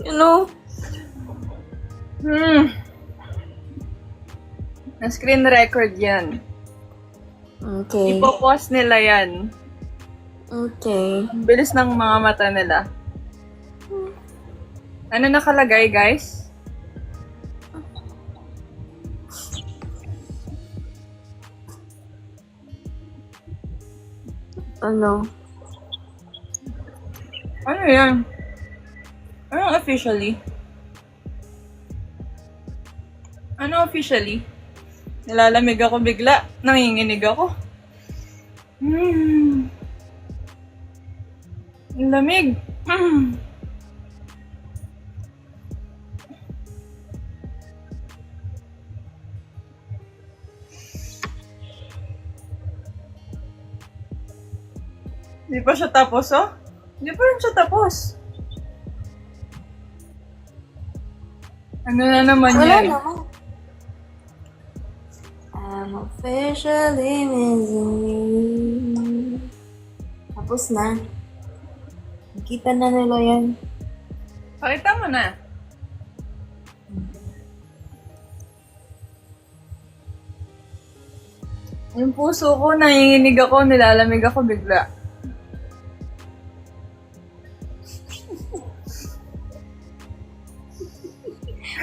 Ano? Na-screen record yan. Okay. Ipopost nila yan. Okay. Ang bilis ng mga mata nila. Ano nakalagay, guys? Ano? Ano yan? Ano officially? Ano officially? Nilalamig ako bigla. Nanginginig ako. Ang lamig. Hindi pa siya tapos, oh? Hindi pa rin siya tapos. Ano na naman Wala yan? naman. I'm officially missing you. Tapos na. Nakita na nila yan. Pakita mo na. Yung puso ko, nanginginig ako, nilalamig ako bigla.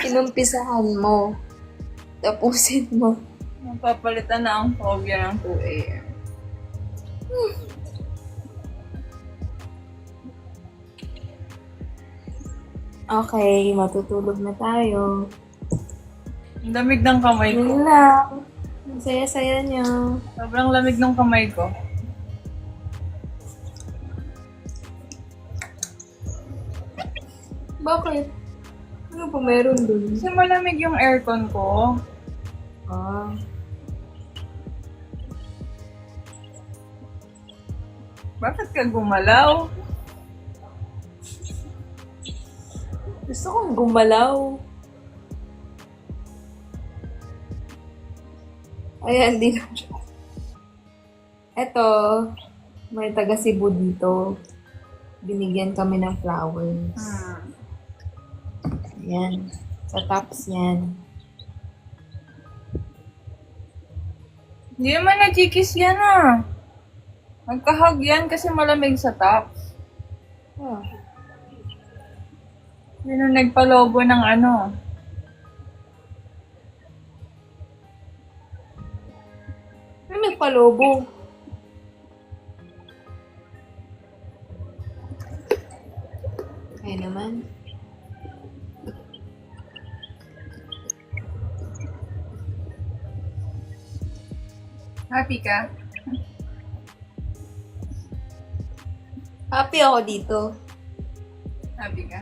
Inumpisahan mo. Tapusin mo. Napapalitan na ang phobia ng 2 a.m. Okay, matutulog na tayo. Ang lamig ng kamay ko. Yun lang. Ang saya-saya niyo. Sobrang lamig ng kamay ko. Bakit? Ano pa meron dun? Kasi malamig yung aircon ko. Bakit ka gumalaw? Gusto kong gumalaw. Ayan, di na siya. Eto, may taga Cebu dito. Binigyan kami ng flowers. Ayan. Sa tops yan. Hindi naman nagkikis yan ah. Magkahag yan kasi malamig sa tops. Oh. Sino nagpalobo ng ano? Ano nagpalobo? Kaya naman. Happy ka? Happy ako dito. Happy ka?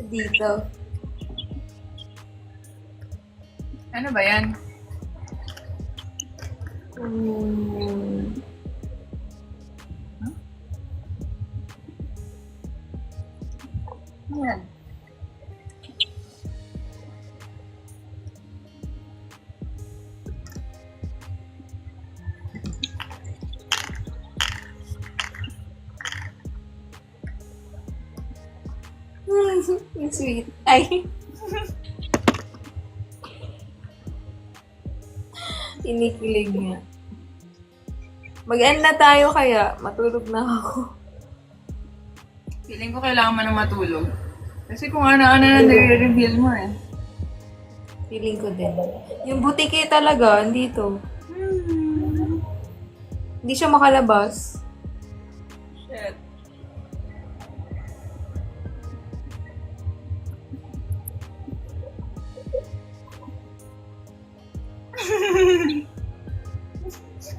Dito. Ano ba yan? Hmm. Ano yan? Ang sweet. Ay. Kinikilig niya. Mag-end na tayo kaya. Matulog na ako. Feeling ko kailangan mo na matulog. Kasi kung ano-ano na nire-reveal mo eh. Feeling ko din. Yung butike talaga, andito. Hindi siya makalabas. Shit.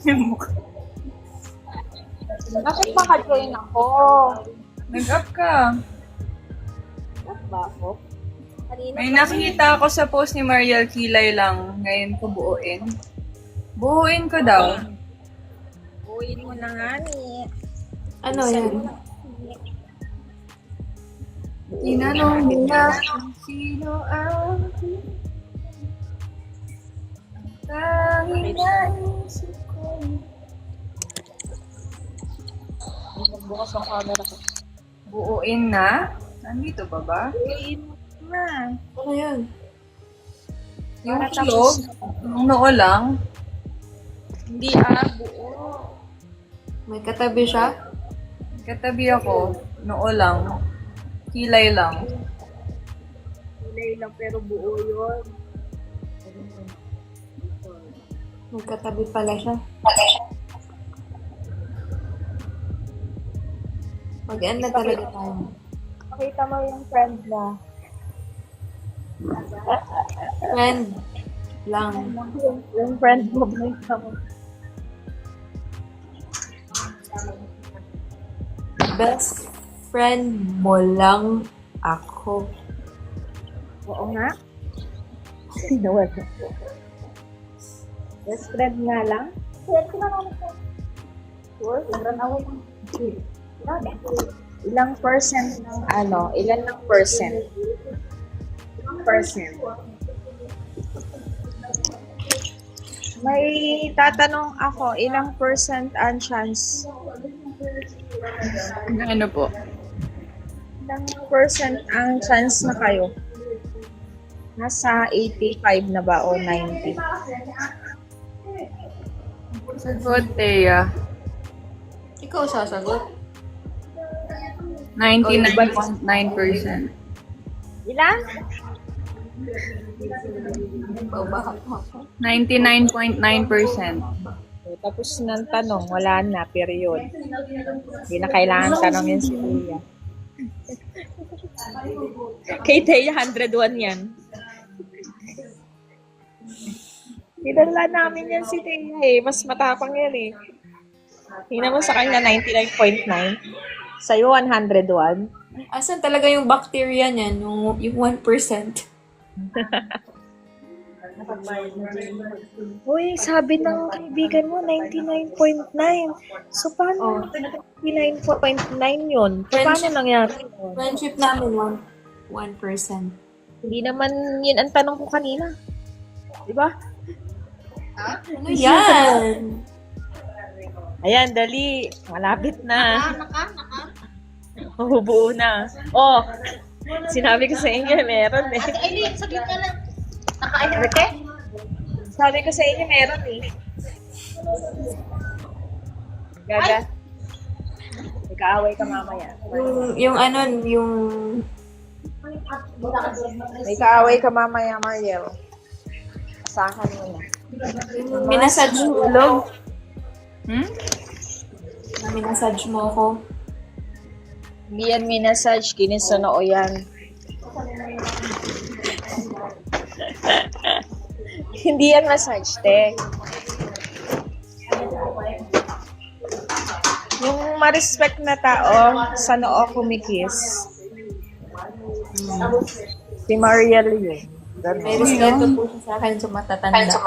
Yung mukha. Bakit maka-join ako? Nag-up ka. Bakit ba ako? Kanina May nakita ako sa post ni Mariel Kilay lang. Ngayon ko buuin. Buuin ko daw. buuin mo na nga ni. Ano yan? Tinanong nila kung sino ang tanging naisip ko. Bukas ang camera ko. Buuin na? Nandito ba ba? Buuin mo na. Ano yan? Yung Para kilog? Yung noo lang? Hindi buo. May katabi siya? Katabi ako. Noo lang. Kilay lang. Kulay lang pero buo yun. May katabi pala siya. Mag-end na talaga tayo. Makita mo yung friend na. Friend lang. Yung friend mo, makita mo. Best friend mo lang ako. Oo nga. Sinawag. Best friend nga lang. Sure, sobrang away lang. Ilang percent ng ilan ng percent? Percent. May tatanong ako, ilang percent ang chance? Ano po? Ilang percent ang chance na kayo? Nasa 85 na ba o 90? Sagot, Thea. Ikaw sasagot. 99.9%. Ilan? Babaha ako. 99.9%. Tapos ng tanong, wala na, period. Hindi na kailangan tanongin si Thea. Kay Thea, 101 yan. Kilala namin yan si Thea eh. Mas matapang yan eh. Tingnan mo sa kanya, 99.9. Sa'yo, 101. Asan talaga yung bacteria niyan? Yung 1%? Uy, sabi ng kaibigan mo, 99.9. So, paano 99.9 yun? Paano nangyari yun? Friendship namin, 1%. Hindi naman yun ang tanong ko kanina. Diba? Ano yan? Ayan, dali. Malapit na. Bubuo na. Oh, sinabi ko sa inyo, meron eh. Aileen, saglit ka lang. Naka-enerke? Sabi ko sa inyo, meron eh. Gaga. Nag-aaway ka mamaya. Yung May kaaway ka mamaya, Mariel. Asahan mo na. minasage mo. Hmm? Minasage mo ako. Hindi yan minasage, kinisunoo yan. Hindi yan massage, te. Yung ma-respect na tao, sa noo kumikis. Si Mariel yun. May respeto po siya sa akin, so matatanda.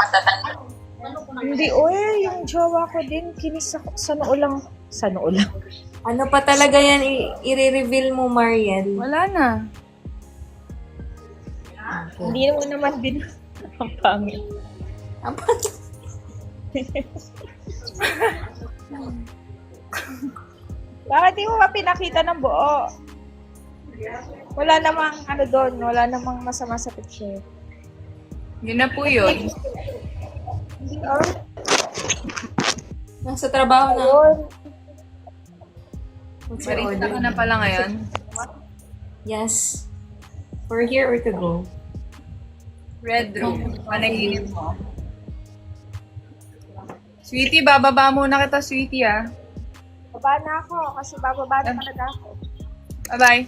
Hindi, oy, yung jowa ko din, kinis ako sa noo lang. Sa noo lang. Ano pa talaga yan i-reveal mo, Mariel? Wala na. Hindi mo naman din ang pangit. Bakit di mo ba pinakita ng buo? Wala namang ano doon, wala namang masama sa picture. Yun na po yun. Hindi, oh. Nasa trabaho na. Yun. What's your Marita ka order? na pala ngayon. Yes. For here or to go? Red room. Panaginip mo. Sweetie, bababa muna kita, sweetie, ah. Baba na ako kasi bababa na talaga ako. Bye-bye.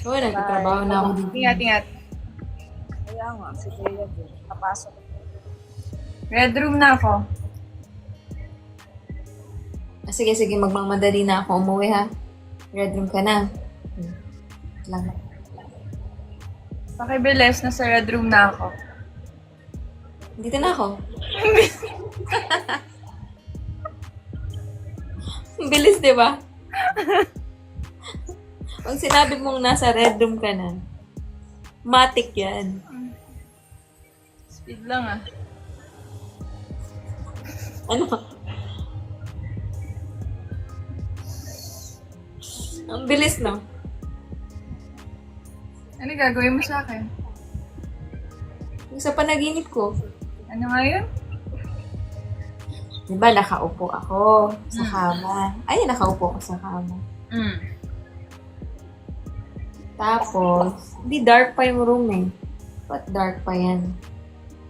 Oo, nagtatrabaho na ako dito. Ingat, ingat. Kaya nga, si Kuya din. Kapasok. Red room na ako. Sige, magmamadali na ako umuwi, ha? Red room ka na. Lang. Pakibilis, nasa red room na ako. Dito na ako. Ang bilis, di ba? Pag sinabi mong nasa red room ka na, matik yan. Speed lang, ah. Ano? Ang bilis, no? Ano gagawin mo sa akin? Yung sa panaginip ko, Ano nga yun? di ba nakaupo ako sa kama? Ay, nakaupo ako sa kama. Mm. Tapos, hindi dark pa yung room eh. Ba't dark pa yan?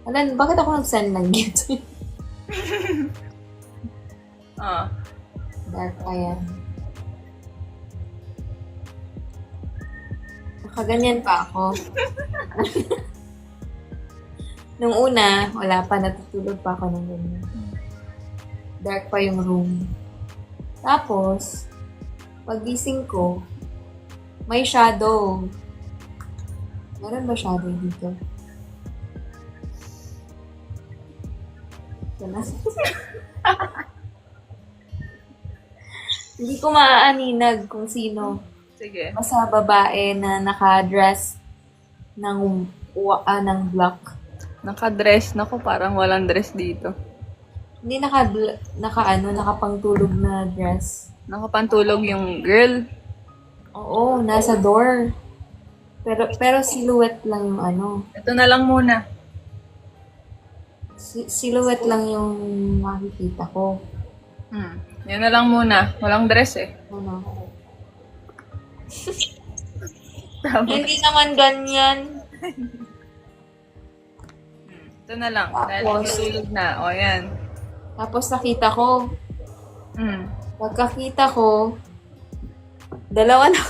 Alam, bakit ako nag-send ng gift? Ah. Dark pa yan. Nakaganyan pa ako. Nung una, wala pa, natutulog pa ako ng ganyan. Dark pa yung room. Tapos, pagising ko, may shadow. Meron ba shadow dito? Wala. Hindi ko maaaninag kung sino. Sige. Basta babae na naka-dress ng black. Naka-dress. Naku, parang walang dress dito. Hindi nakapangtulog na dress. Nakapantulog yung girl. Oo, nasa door. Pero silhouette lang yung ano. Ito na lang muna. Silhouette lang yung makikita ko. Yan na lang muna. Walang dress eh. Ano? Tama. Hindi naman ganyan. Ito na lang. Dahil Tapos? natulog na. O, yan. Tapos nakita ko. Mm. Pagkakita ko, dalawa na.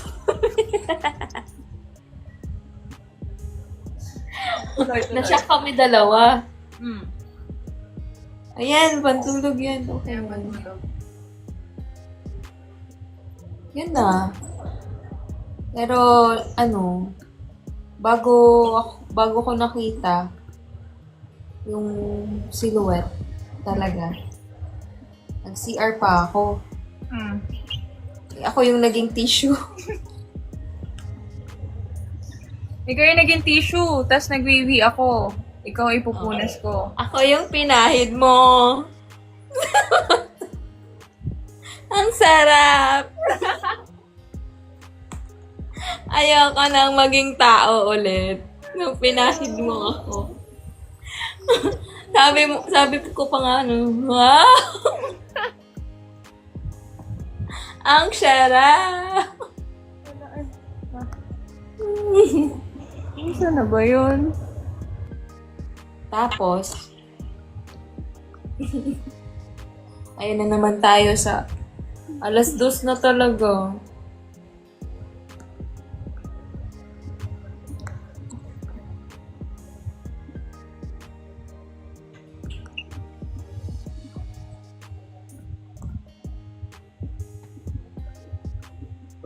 Nasyak kami dalawa. Mm. Ayan, pantulog yan. Okay, yun na. Pero, bago ko nakita, yung silhouette talaga. Nag-CR pa ako. Hmm. Ako yung naging tissue. Ikaw yung naging tissue, tas nagwiwi ako. Ikaw ipupunas ko. Ako yung pinahid mo. Ang sarap! Ayoko nang maging tao ulit. Nung pinahid mo ako. sabi ko pa nga, wow! Ang sarap! Saan na ba yun? Tapos, ayun na naman tayo sa 2:00 na talaga.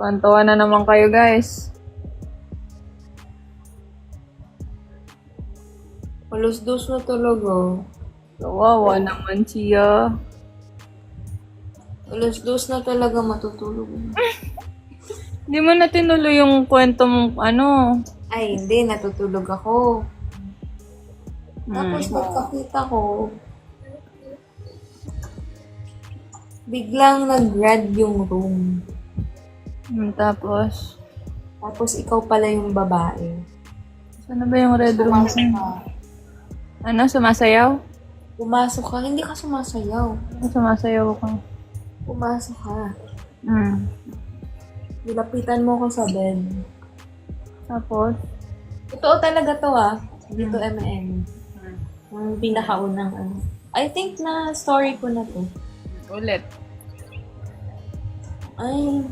Tuwan-tuwa na naman kayo, guys. 2:00 na talaga. Kawawa naman siya. 2:00 na talaga matutulog. Hindi mo na tinuloy yung kwento mong ano. Ay, hindi. Natutulog ako. Tapos pagkakita ko, biglang nag-red yung room. Tapos, Tapos ikaw pala yung babae. saan na ba yung red room? Pumasok ka. Ano, sumasayaw? Pumasok ka. Hindi ka sumasayaw. Sumasayaw ka. Pumasok ka. Nilapitan mo ko sa bed. Tapos, Totoo talaga to Dito M&M. Ang pinakaunang ano. I think na story ko na to. ulit. Ay,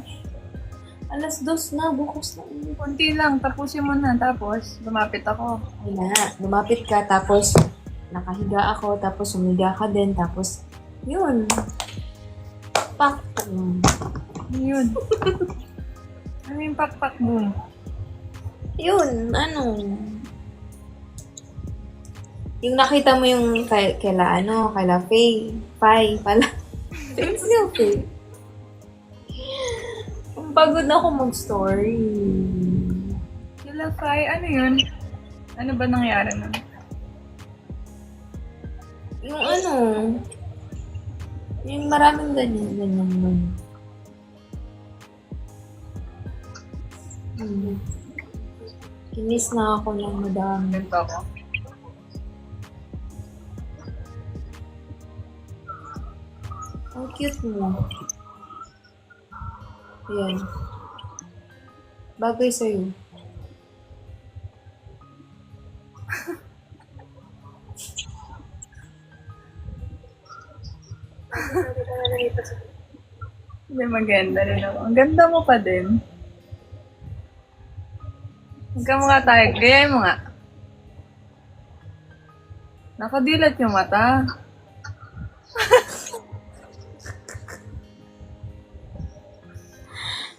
2:00 na. Bukas na. Kunti lang, tapusin mo na. Tapos, lumapit ako. Ay na. Lumapit ka. Tapos, nakahiga ako. Tapos, umiga ka din. Tapos, yun. Pak. Yun. Ano yung pakpak mo? Yun. Ano? Yung nakita mo yung kaila Faye. Faye pala. Thanks you, Faye. Pagod na ako mag-story. Sila, Fai, ano yun? Ano ba nangyari nun? Yung ano, yung maraming ganyan. Kinis na ako ng madami. Ganito ako. Ang cute mo. Ayan. Bagay sa'yo. Hindi, maganda rin ako. Ang ganda mo pa din. Magkamukha tayo. Gayahin mo nga. Nakadilat yung mata.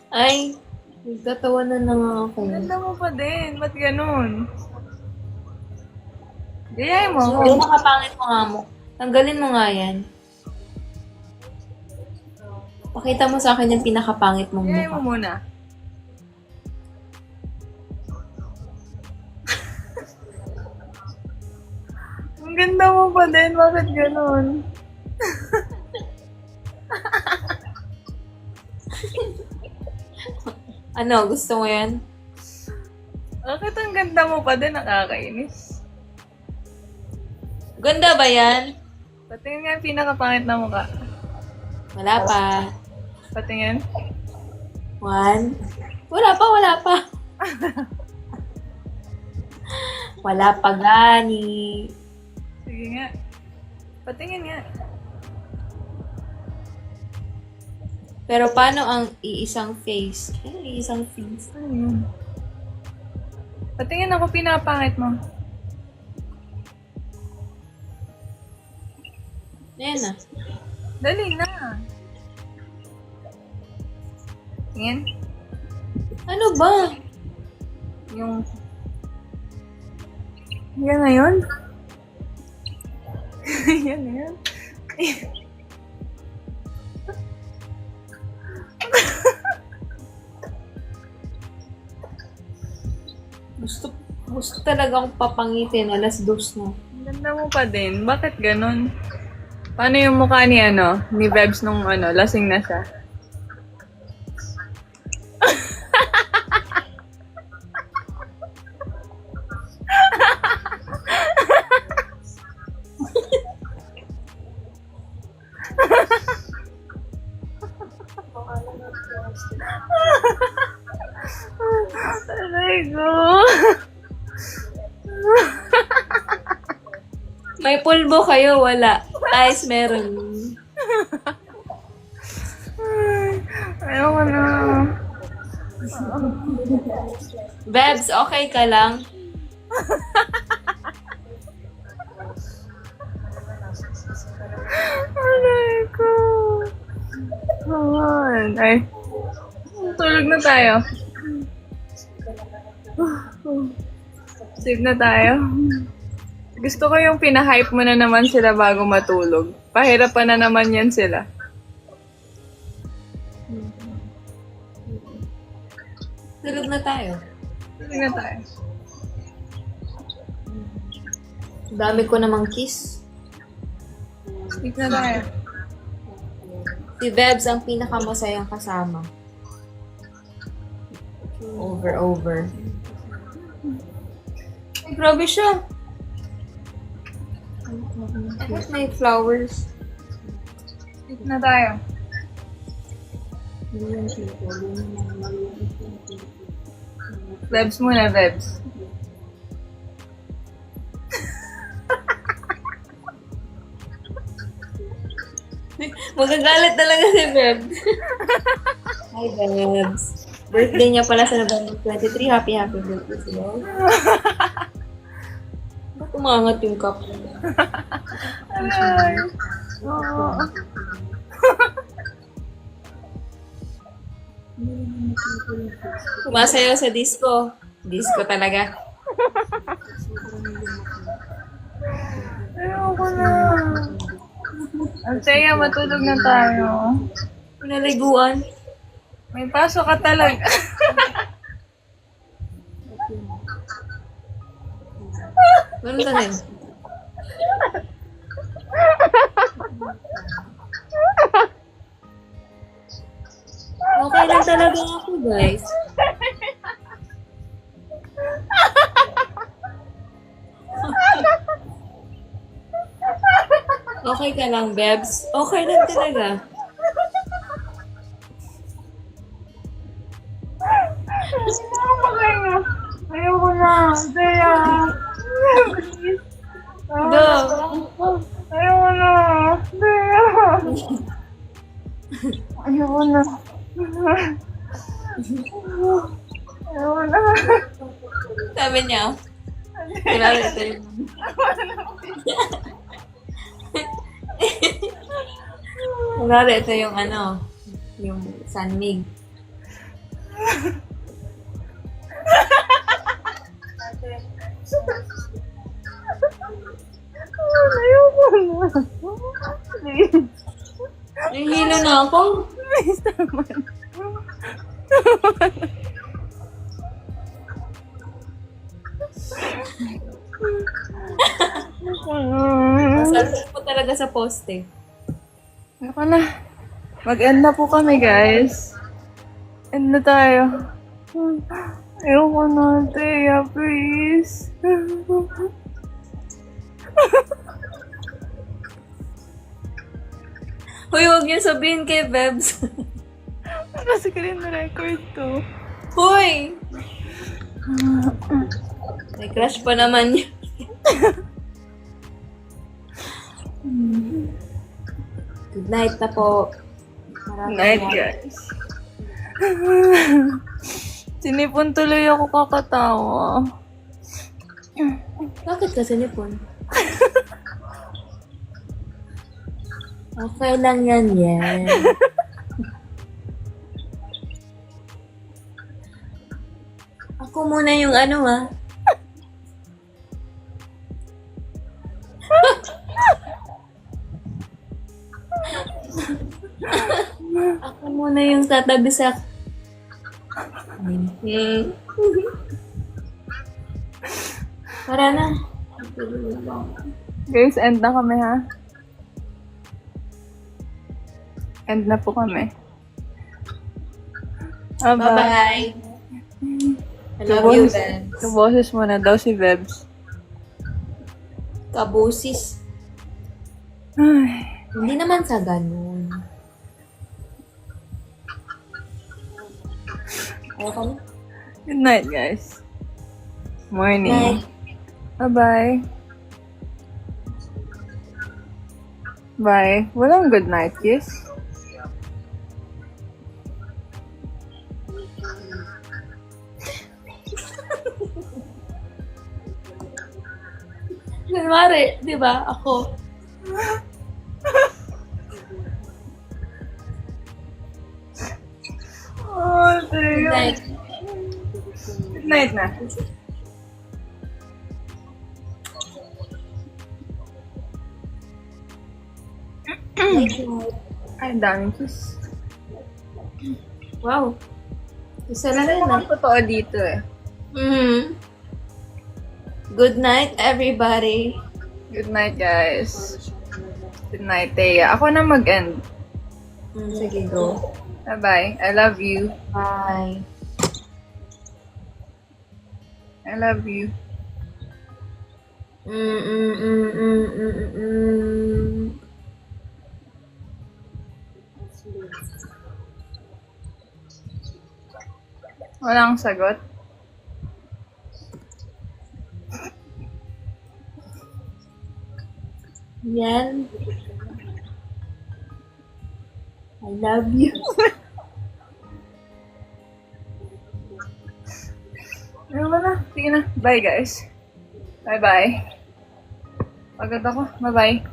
Ay, nagtatawanan na nga ako. Ang ganda mo pa din. Ba't ganun? Gayahin mo. So, nakapangit mo nga mo. Tanggalin mo nga yan. Pakita mo sa akin yung pinakapangit mong Gayahin mo mukha. muna. Ang ganda mo pa din. Bakit ganun? Ano, gusto mo yan? Bakit ang ganda mo pa din? Nakakainis. Ganda ba yan? Patingin nga yung pinakapangit na mukha. Wala pa. Patingin. 1. Wala pa. Wala pa gani. Sige nga. Patingin nga. Pero paano ang iisang face? Ano iisang face? Ano yun? Patingin ako pinapangit mo. Ayan na. Dali na. Tingin. Ano ba? Yung... Yan na yun? Yan, yan. Gusto talagang papangitin. Alas dos na. Ang ganda mo pa din. Bakit ganun? Paano yung mukha ni ni Bebs nung lasing na siya? Aray ko. May pulbo kayo? Wala. Ice meron. Ayoko na. Bebs, okay ka lang? Aray ko. Awan. Ay. Tulog na tayo. Save na tayo. Gusto ko yung pinahype mo na naman sila bago matulog. Pahirapan na naman yan sila. Tulog na tayo. Tulog na tayo. Dami ko namang kiss. Sleep na tayo. Si Bebs ang pinakamasayang kasama. Over. Ay, grabe siya. Tapos may flowers. Sleep na tayo. Bebs muna, Bebs. Magagalit talaga si Bebs. Hi, Bebs. Birthday niya pala sa November 23. Happy birthday si Bebs. Ba't umangat yung cup? Aray. Oo. Sumasayaw sa disco. Disco talaga. Ayoko na. Anteya, matulog na tayo. Pinaliguan. May pasok ka talaga. Ganun ka rin. Okay lang talaga ako, guys. Okay ka lang, Bebs? Okay lang talaga. Ayoko na. Anteya. Please. Go! Ayoko na. Anteya. Ayoko na. Ayoko na. Sabi niya, kunwari ito yung... kunwari ito yung yung sanmig. Ayoko na. Please. Nahihilo na ako. Please naman. Salta po talaga sa poste. Ayoko na. Mag-end na po kami, guys. End na tayo. Ayoko na, Thea, please. Hoy, huwag niyo sabihin kay Bebs. Kasi screen record to. Hoy! May crush pa naman niya. Good night na po. Maraming Night, salamat. guys. Sinipon tuloy ako kakatawa. Bakit ka sinipon? Okay lang yan. Ako muna yung Ako muna yung tatabi sa... Para na. Guys, end na kami ha. End na po kami. Bye-bye. Bye-bye. I love you, Ben. Kaboses mo na daw si Bebs. Kabusis. Ay. Hindi naman sa ganun. Ayaw ka na? Good night, guys. Morning. Night. Bye-bye. Bye. Walang good night kiss. Kunwari, di ba? Ako. Oh, Good night. Good night na. Ay, daming kiss. Wow. Isa na rin Mukhang totoo dito eh. Good night, everybody. Good night, guys. Good night, Thea. Ako na mag-end. Sige, go. Bye-bye. I love you. Bye. I love you. Walang sagot. Yan. I love you. Ano ba na? Sige na. Bye, guys. Bye-bye. Pagod ako. Bye-bye.